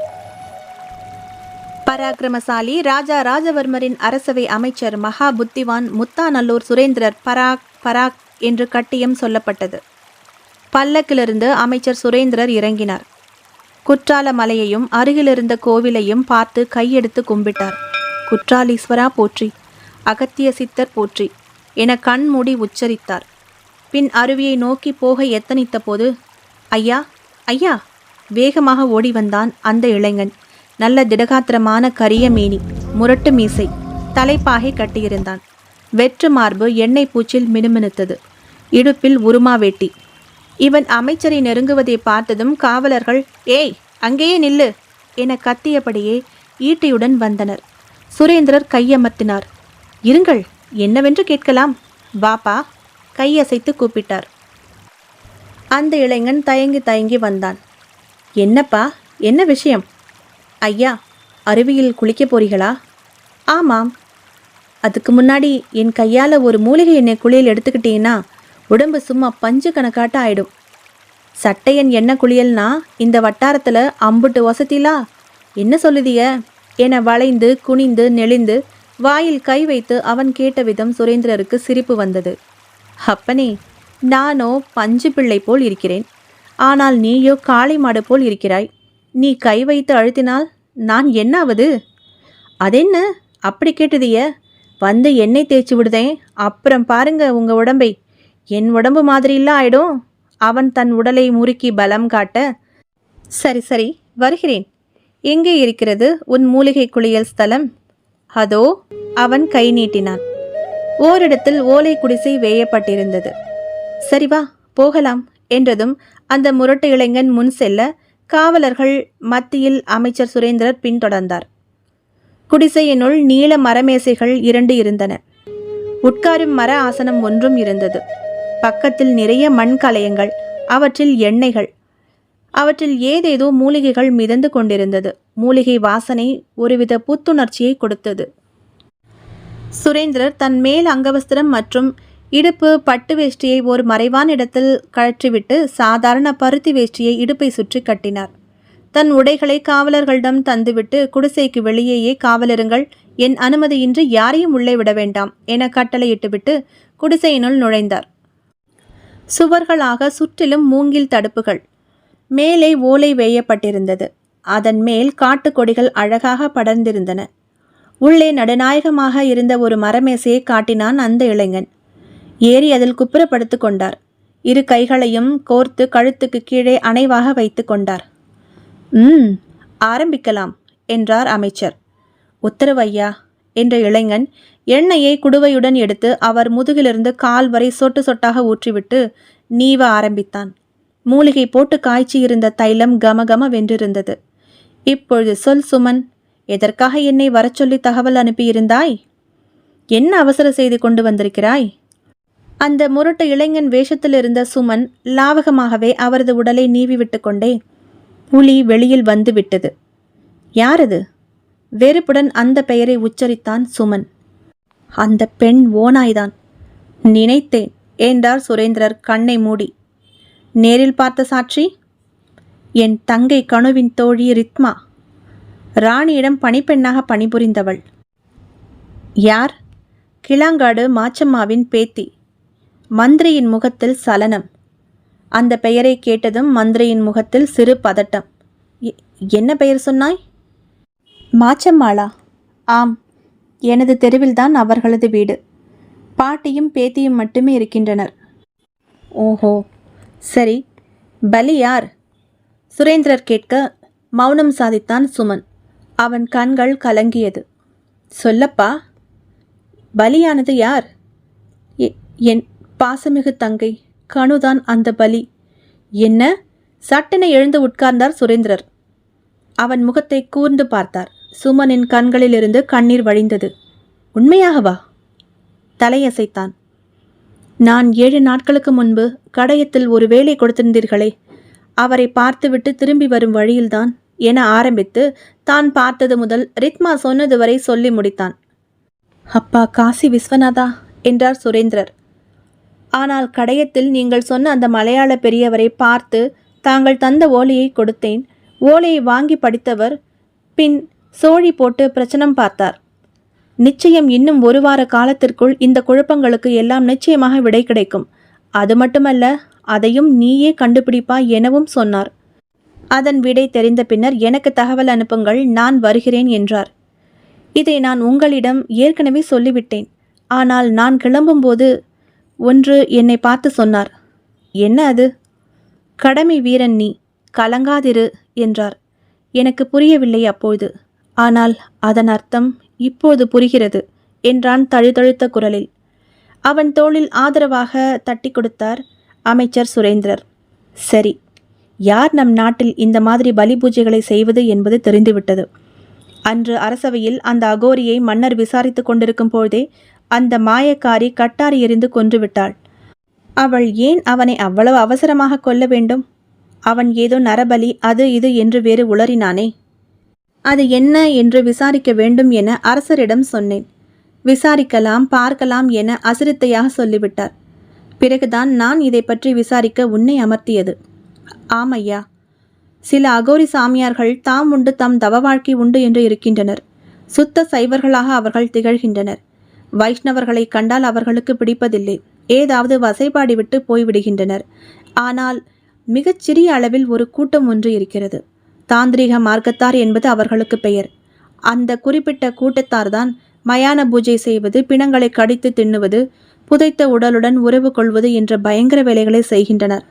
பராக்கிரமசாலி ராஜா ராஜவர்மரின் அரசவை அமைச்சர் மகா புத்திவான் முத்தாநல்லூர் சுரேந்திரர் பராக் பராக் என்று கட்டியம் சொல்லப்பட்டது. பல்லக்கிலிருந்து அமைச்சர் சுரேந்திரர் இறங்கினார். குற்றால மலையையும் அருகிலிருந்த கோவிலையும் பார்த்து கையெடுத்து கும்பிட்டார். குற்றாலீஸ்வரா போற்றி, அகத்திய சித்தர் போற்றி என கண்மூடி உச்சரித்தார். பின் அருவியை நோக்கி போக எத்தனித்த போது, ஐயா ஐயா, வேகமாக ஓடி வந்தான் அந்த இளைஞன். நல்ல திடகாத்திரமான கரிய மேனி, முரட்டு மீசை, தலைப்பாகை கட்டியிருந்தான். வெற்று மார்பு எண்ணெய் பூச்சில் மினுமினுத்தது. இடுப்பில் உருமா வேட்டி. இவன் அமைச்சரை நெருங்குவதை பார்த்ததும் காவலர்கள், ஏய் அங்கேயே நில்லு என கத்தியபடியே ஈட்டியுடன் வந்தனர். சுரேந்திரர் கையமர்த்தினார். இருங்கள், என்னவென்று கேட்கலாம், வாப்பா கையசைத்து கூப்பிட்டார். அந்த இளைஞன் தயங்கி தயங்கி வந்தான். என்னப்பா, என்ன விஷயம்? ஐயா, அருவியில் குளிக்க போறீங்களா? ஆமாம். அதுக்கு முன்னாடி என் கையால் ஒரு மூலிகை எண்ணெய் குளியல் எடுத்துக்கிட்டீங்கன்னா உடம்பு சும்மா பஞ்சு கணக்காட்ட ஆயிடும். சட்டையன் எண்ணெய் குளியல்னா இந்த வட்டாரத்தில் அம்புட்டு வசதிலா என்ன சொல்லுதிய என வளைந்து குனிந்து நெளிந்து வாயில் கை வைத்து அவன் கேட்ட விதம் சுரேந்திரருக்கு சிரிப்பு வந்தது. அப்பனே, நானோ பஞ்சு பிள்ளை போல் இருக்கிறேன், ஆனால் நீயோ காளை மாடு போல் இருக்கிறாய். நீ கை வைத்து அழுத்தினால் நான் என்னாவது? அதென்ன அப்படி கேட்டதிய? வந்து எண்ணெய் தேய்ச்சி விடுதேன், அப்புறம் பாருங்க உங்க உடம்பை. என் உடம்பு மாதிரிலாம் ஆயிடும். அவன் தன் உடலை முறுக்கி பலம் காட்ட, சரி சரி வருகிறேன். எங்கே இருக்கிறது உன் மூலிகை குளியல் ஸ்தலம்? அதோ. அவன் கை நீட்டினான். ஓரிடத்தில் ஓலை குடிசை வேயப்பட்டிருந்தது. சரி வா போகலாம் என்றதும் அந்த முரட்டு இளைஞன் முன் செல்ல காவலர்கள் மத்தியில் அமைச்சர் சுரேந்திரர் பின்தொடர்ந்தார். குடிசையினுள் நீல மரமேசைகள் 2 இருந்தன. உட்காரும் மர ஆசனம் ஒன்றும் இருந்தது. பக்கத்தில் நிறைய மண் கலயங்கள், அவற்றில் எண்ணெய்கள், அவற்றில் ஏதேதோ மூலிகைகள் மிதந்து கொண்டிருந்தது. மூலிகை வாசனை ஒருவித புத்துணர்ச்சியை கொடுத்தது. சுரேந்திரர் தன் மேல் அங்கவஸ்திரம் மற்றும் இடுப்பு பட்டு வேஷ்டியை ஒரு மறைவான இடத்தில் கழற்றிவிட்டு சாதாரண பருத்தி வேஷ்டியை இடுப்பை சுற்றி கட்டினார். தன் உடைகளை காவலர்களிடம் தந்துவிட்டு குடிசைக்கு வெளியேயே காவலருங்கள், என் அனுமதியின்றி யாரையும் உள்ளே விட வேண்டாம் என கட்டளையிட்டுவிட்டு குடிசையினுள் நுழைந்தார். சுவர்களாக சுற்றிலும் மூங்கில் தடுப்புகள், மேலே ஓலை வேயப்பட்டிருந்தது. அதன் மேல் காட்டுக்கொடிகள் அழகாக படர்ந்திருந்தன. உள்ளே நடுநாயகமாக இருந்த ஒரு மரமேசையை காட்டினான் அந்த இளைஞன். ஏறி அதில் குப்புறப்படுத்து கொண்டார். 2 கைகளையும் கோர்த்து கழுத்துக்கு கீழே அணைவாக வைத்து கொண்டார். ஆரம்பிக்கலாம் என்றார் அமைச்சர். உத்தரவு ஐயா என்ற இளைஞன் எண்ணெயை குடுவையுடன் எடுத்து அவர் முதுகிலிருந்து கால் வரை சொட்டு சொட்டாக ஊற்றிவிட்டு நீவ ஆரம்பித்தான். மூலிகை போட்டு காய்ச்சி இருந்த தைலம் கமகம வென்றிருந்தது. இப்பொழுது சொல் சுமன், எதற்காக என்னை வரச் சொல்லி தகவல் அனுப்பியிருந்தாய்? என்ன அவசர செய்தி கொண்டு வந்திருக்கிறாய்? அந்த முரட்டு இளைஞன் வேஷத்தில் இருந்த சுமன் லாவகமாகவே அவரது உடலை நீவி விட்டு கொண்டே, புலி வெளியில் வந்து விட்டது. யாரது? வெறுப்புடன் அந்த பெயரை உச்சரித்தான் சுமன். அந்த பெண் ஓநாய்தான். நினைத்தேன் என்றார் சுரேந்திரர் கண்ணை மூடி. நேரில் பார்த்த சாட்சி? என் தங்கை கணுவின் தோழி ரித்மா, ராணியிடம் பணிப்பெண்ணாக பணிபுரிந்தவள். யார்? கிளாங்காடு மாச்சம்மாவின் பேத்தி. மந்திரியின் முகத்தில் சலனம். அந்த பெயரை கேட்டதும் மந்திரியின் முகத்தில் சிறு பதட்டம். என்ன பெயர் சொன்னாய்? மாச்சம்மாளா? ஆம், எனது தெருவில்தான் அவர்களது வீடு. பாட்டியும் பேத்தியும் மட்டுமே இருக்கின்றனர். ஓஹோ, சரி. பலி யார்? சுரேந்திரர் கேட்க மௌனம் சாதித்தான் சுமன். அவன் கண்கள் கலங்கியது. சொல்லப்பா, பலியானது யார்? என் பாசமிகு தங்கை கணுதான் அந்த பலி. என்ன? சட்டென எழுந்து உட்கார்ந்தார் சுரேந்திரர். அவன் முகத்தை கூர்ந்து பார்த்தார். சுமனின் கண்களிலிருந்து கண்ணீர் வழிந்தது. உண்மையாகவா? தலையசைத்தான். நான் 7 நாட்களுக்கு முன்பு கடையத்தில் ஒரு வேலை கொடுத்திருந்தீர்களே, அவரை பார்த்துவிட்டு திரும்பி வரும் வழியில்தான் என ஆரம்பித்து தான் பார்த்தது முதல் ரித்மா சொன்னது வரை சொல்லி முடித்தான். அப்பா காசி விஸ்வநாதா என்றார் சுரேந்திரர். ஆனால் கடையத்தில் நீங்கள் சொன்ன அந்த மலையாள பெரியவரை பார்த்து தாங்கள் தந்த ஓலையை கொடுத்தேன். ஓலையை வாங்கி படித்தவர் பின் சோழி போட்டு பிரச்சனம் பார்த்தார். நிச்சயம் இன்னும் 1 வார காலத்திற்குள் இந்த குழப்பங்களுக்கு எல்லாம் நிச்சயமாக விடை கிடைக்கும். அது மட்டுமல்ல, அதையும் நீயே கண்டுபிடிப்பாய் எனவும் சொன்னார். அதன் விடை தெரிந்த பின்னர் எனக்கு தகவல் அனுப்புங்கள், நான் வருகிறேன் என்றார். இதை நான் உங்களிடம் ஏற்கனவே சொல்லிவிட்டேன். ஆனால் நான் கிளம்பும்போது ஒன்று என்னை பார்த்து சொன்னார். என்ன அது? கடமை வீரன் நீ, கலங்காதிரு என்றார். எனக்கு புரியவில்லை அப்போது. ஆனால் அதன் அர்த்தம் இப்போது புரிகிறது என்றான் தழுதழுத்த குரலில். அவன் தோளில் ஆதரவாக தட்டி கொடுத்தார் அமைச்சர் சுரேந்திரர். சரி, யார் நம் நாட்டில் இந்த மாதிரி பலி பூஜைகளை செய்வது என்பது தெரிந்துவிட்டது. அன்று அரசவையில் அந்த அகோரியை மன்னர் விசாரித்து கொண்டிருக்கும் போதே அந்த மாயக்காரி கட்டாரி எறிந்து கொன்றுவிட்டாள். அவள் ஏன் அவனை அவ்வளவு அவசரமாக கொல்ல வேண்டும்? அவன் ஏதோ நரபலி அது இது என்று வேறு உளறினானே. அது என்ன என்று விசாரிக்க வேண்டும் என அரசரிடம் சொன்னேன். விசாரிக்கலாம் பார்க்கலாம் என அசிரத்தையாக சொல்லிவிட்டார். பிறகுதான் நான் இதை பற்றி விசாரிக்க உன்னை அமர்த்தியது. ஆமையா, சில அகோரி சாமியார்கள் தாம் உண்டு தம் தவ வாழ்க்கை உண்டு என்று இருக்கின்றனர். சுத்த சைவர்களாக அவர்கள் திகழ்கின்றனர். வைஷ்ணவர்களை கண்டால் அவர்களுக்கு பிடிப்பதில்லை. ஏதாவது வசைபாடி விட்டு போய்விடுகின்றனர். ஆனால் மிகச்சிறிய அளவில் ஒரு கூட்டம் ஒன்று இருக்கிறது. தாந்திரிக மார்க்கத்தார் என்பது அவர்களுக்கு பெயர். அந்த குறிப்பிட்ட கூட்டத்தார்தான் மயான பூஜை செய்வது, பிணங்களை கடித்து தின்னுவது, புதைத்த உடலுடன் உறவு கொள்வது என்ற பயங்கர வேலைகளை செய்கின்றனர்.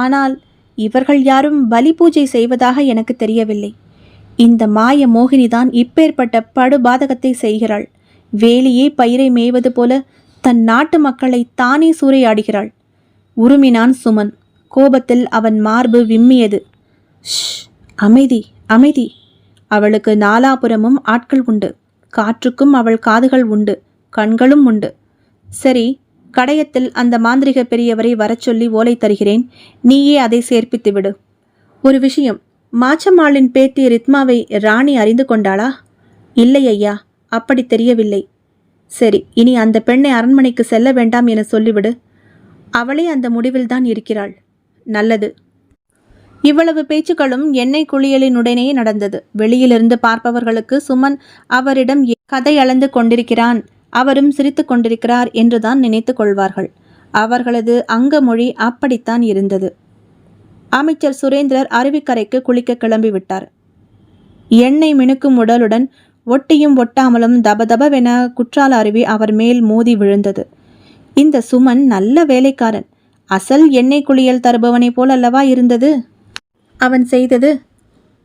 ஆனால் இவர்கள் யாரும் பலி பூஜை செய்வதாக எனக்கு தெரியவில்லை. இந்த மாய மோகினிதான் இப்பேற்பட்ட படுபாதகத்தை செய்கிறாள். வேலியே பயிரை மேய்வது போல தன் நாட்டு மக்களை தானே சூறையாடுகிறாள். உருமினான் சுமன். கோபத்தில் அவன் மார்பு விம்மியது. ஷ், அமைதி அமைதி. அவளுக்கு நாலாபுரமும் ஆட்கள் உண்டு. காற்றுக்கும் அவள் காதுகள் உண்டு, கண்களும் உண்டு. சரி, கடையத்தில் அந்த மாந்திரிக பெரியவரை வரச் சொல்லி ஓலை தருகிறேன். நீயே அதை சேர்ப்பித்து விடு. ஒரு விஷயம், மாச்சம்மாளின் பேத்தி ரித்மாவை ராணி அறிந்து கொண்டாளா? இல்லை ஐயா, அப்படி தெரியவில்லை. சரி, இனி அந்த பெண்ணை அரண்மனைக்கு செல்ல வேண்டாம் என சொல்லிவிடு. அவளே அந்த முடிவில்தான் இருக்கிறாள். நல்லது. இவ்வளவு பேச்சுக்களும் எண்ணெய் குளியலினுடனே நடந்தது. வெளியிலிருந்து பார்ப்பவர்களுக்கு சுமன் அவரிடம் கதை அளந்து கொண்டிருக்கிறான், அவரும் சிரித்து கொண்டிருக்கிறார் என்றுதான் நினைத்து கொள்வார்கள். அவர்களது அங்கமொழி அப்படித்தான் இருந்தது. அமைச்சர் சுரேந்திரர் அருவிக்கரைக்கு குளிக்க கிளம்பிவிட்டார். எண்ணெய் மினுக்கும் உடலுடன் ஒட்டியும் ஒட்டாமலும் தபதபவென குற்றால அருவி அவர் மேல் மோதி விழுந்தது. இந்த சுமன் நல்ல வேலைக்காரன். அசல் எண்ணெய் குளியல் தருபவனை போல் அல்லவா இருந்தது அவன் செய்தது.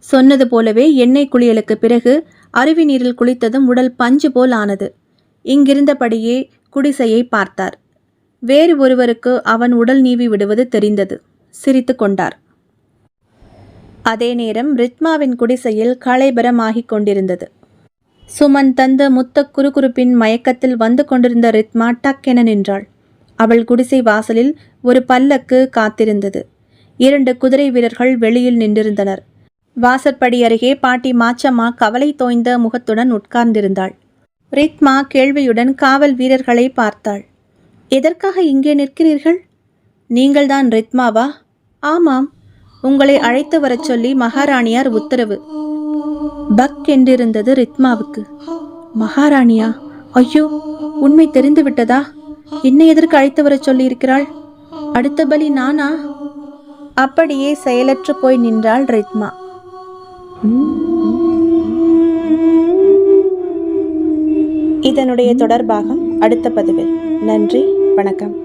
சொன்னது போலவே எண்ணெய் குளியலுக்கு பிறகு அருவி நீரில் குளித்ததும் உடல் பஞ்சு போல் ஆனது. இங்கிருந்தபடியே குடிசையை பார்த்தார். வேறு ஒருவருக்கு அவன் உடல் நீவி விடுவது தெரிந்தது. சிரித்து கொண்டார். அதே நேரம் ரித்மாவின் குடிசையில் களைபரமாகிக் கொண்டிருந்தது. சுமன் தந்த முத்த குறுகுறுப்பின் மயக்கத்தில் வந்து கொண்டிருந்த ரித்மா டக்கென நின்றாள். அவள் குடிசை வாசலில் ஒரு பல்லக்கு காத்திருந்தது. 2 குதிரை வீரர்கள் வெளியில் நின்றிருந்தனர். வாசற்படி அருகே பாட்டி மாச்சம்மா கவலை தோய்ந்த முகத்துடன் உட்கார்ந்திருந்தாள். ரித்மா கேள்வியுடன் காவல் வீரர்களை பார்த்தாள். எதற்காக இங்கே நிற்கிறீர்கள்? நீங்கள்தான் ரித்மாவா? ஆமாம், உங்களை அழைத்து வரச் சொல்லி மகாராணியார் உத்தரவு. பக் என்றிருந்தது ரித்மாவுக்கு. மகாராணியா? ஐயோ, உண்மை தெரிந்து விட்டதா? என்னை எதற்கு அழைத்து வரச் சொல்லி இருக்கிறாள்? அடுத்த பலி நானா? அப்படியே செயலற்று போய் நின்றாள் ரித்மா. இதனுடைய தொடர்பாகம் அடுத்த பதிவில். நன்றி, வணக்கம்.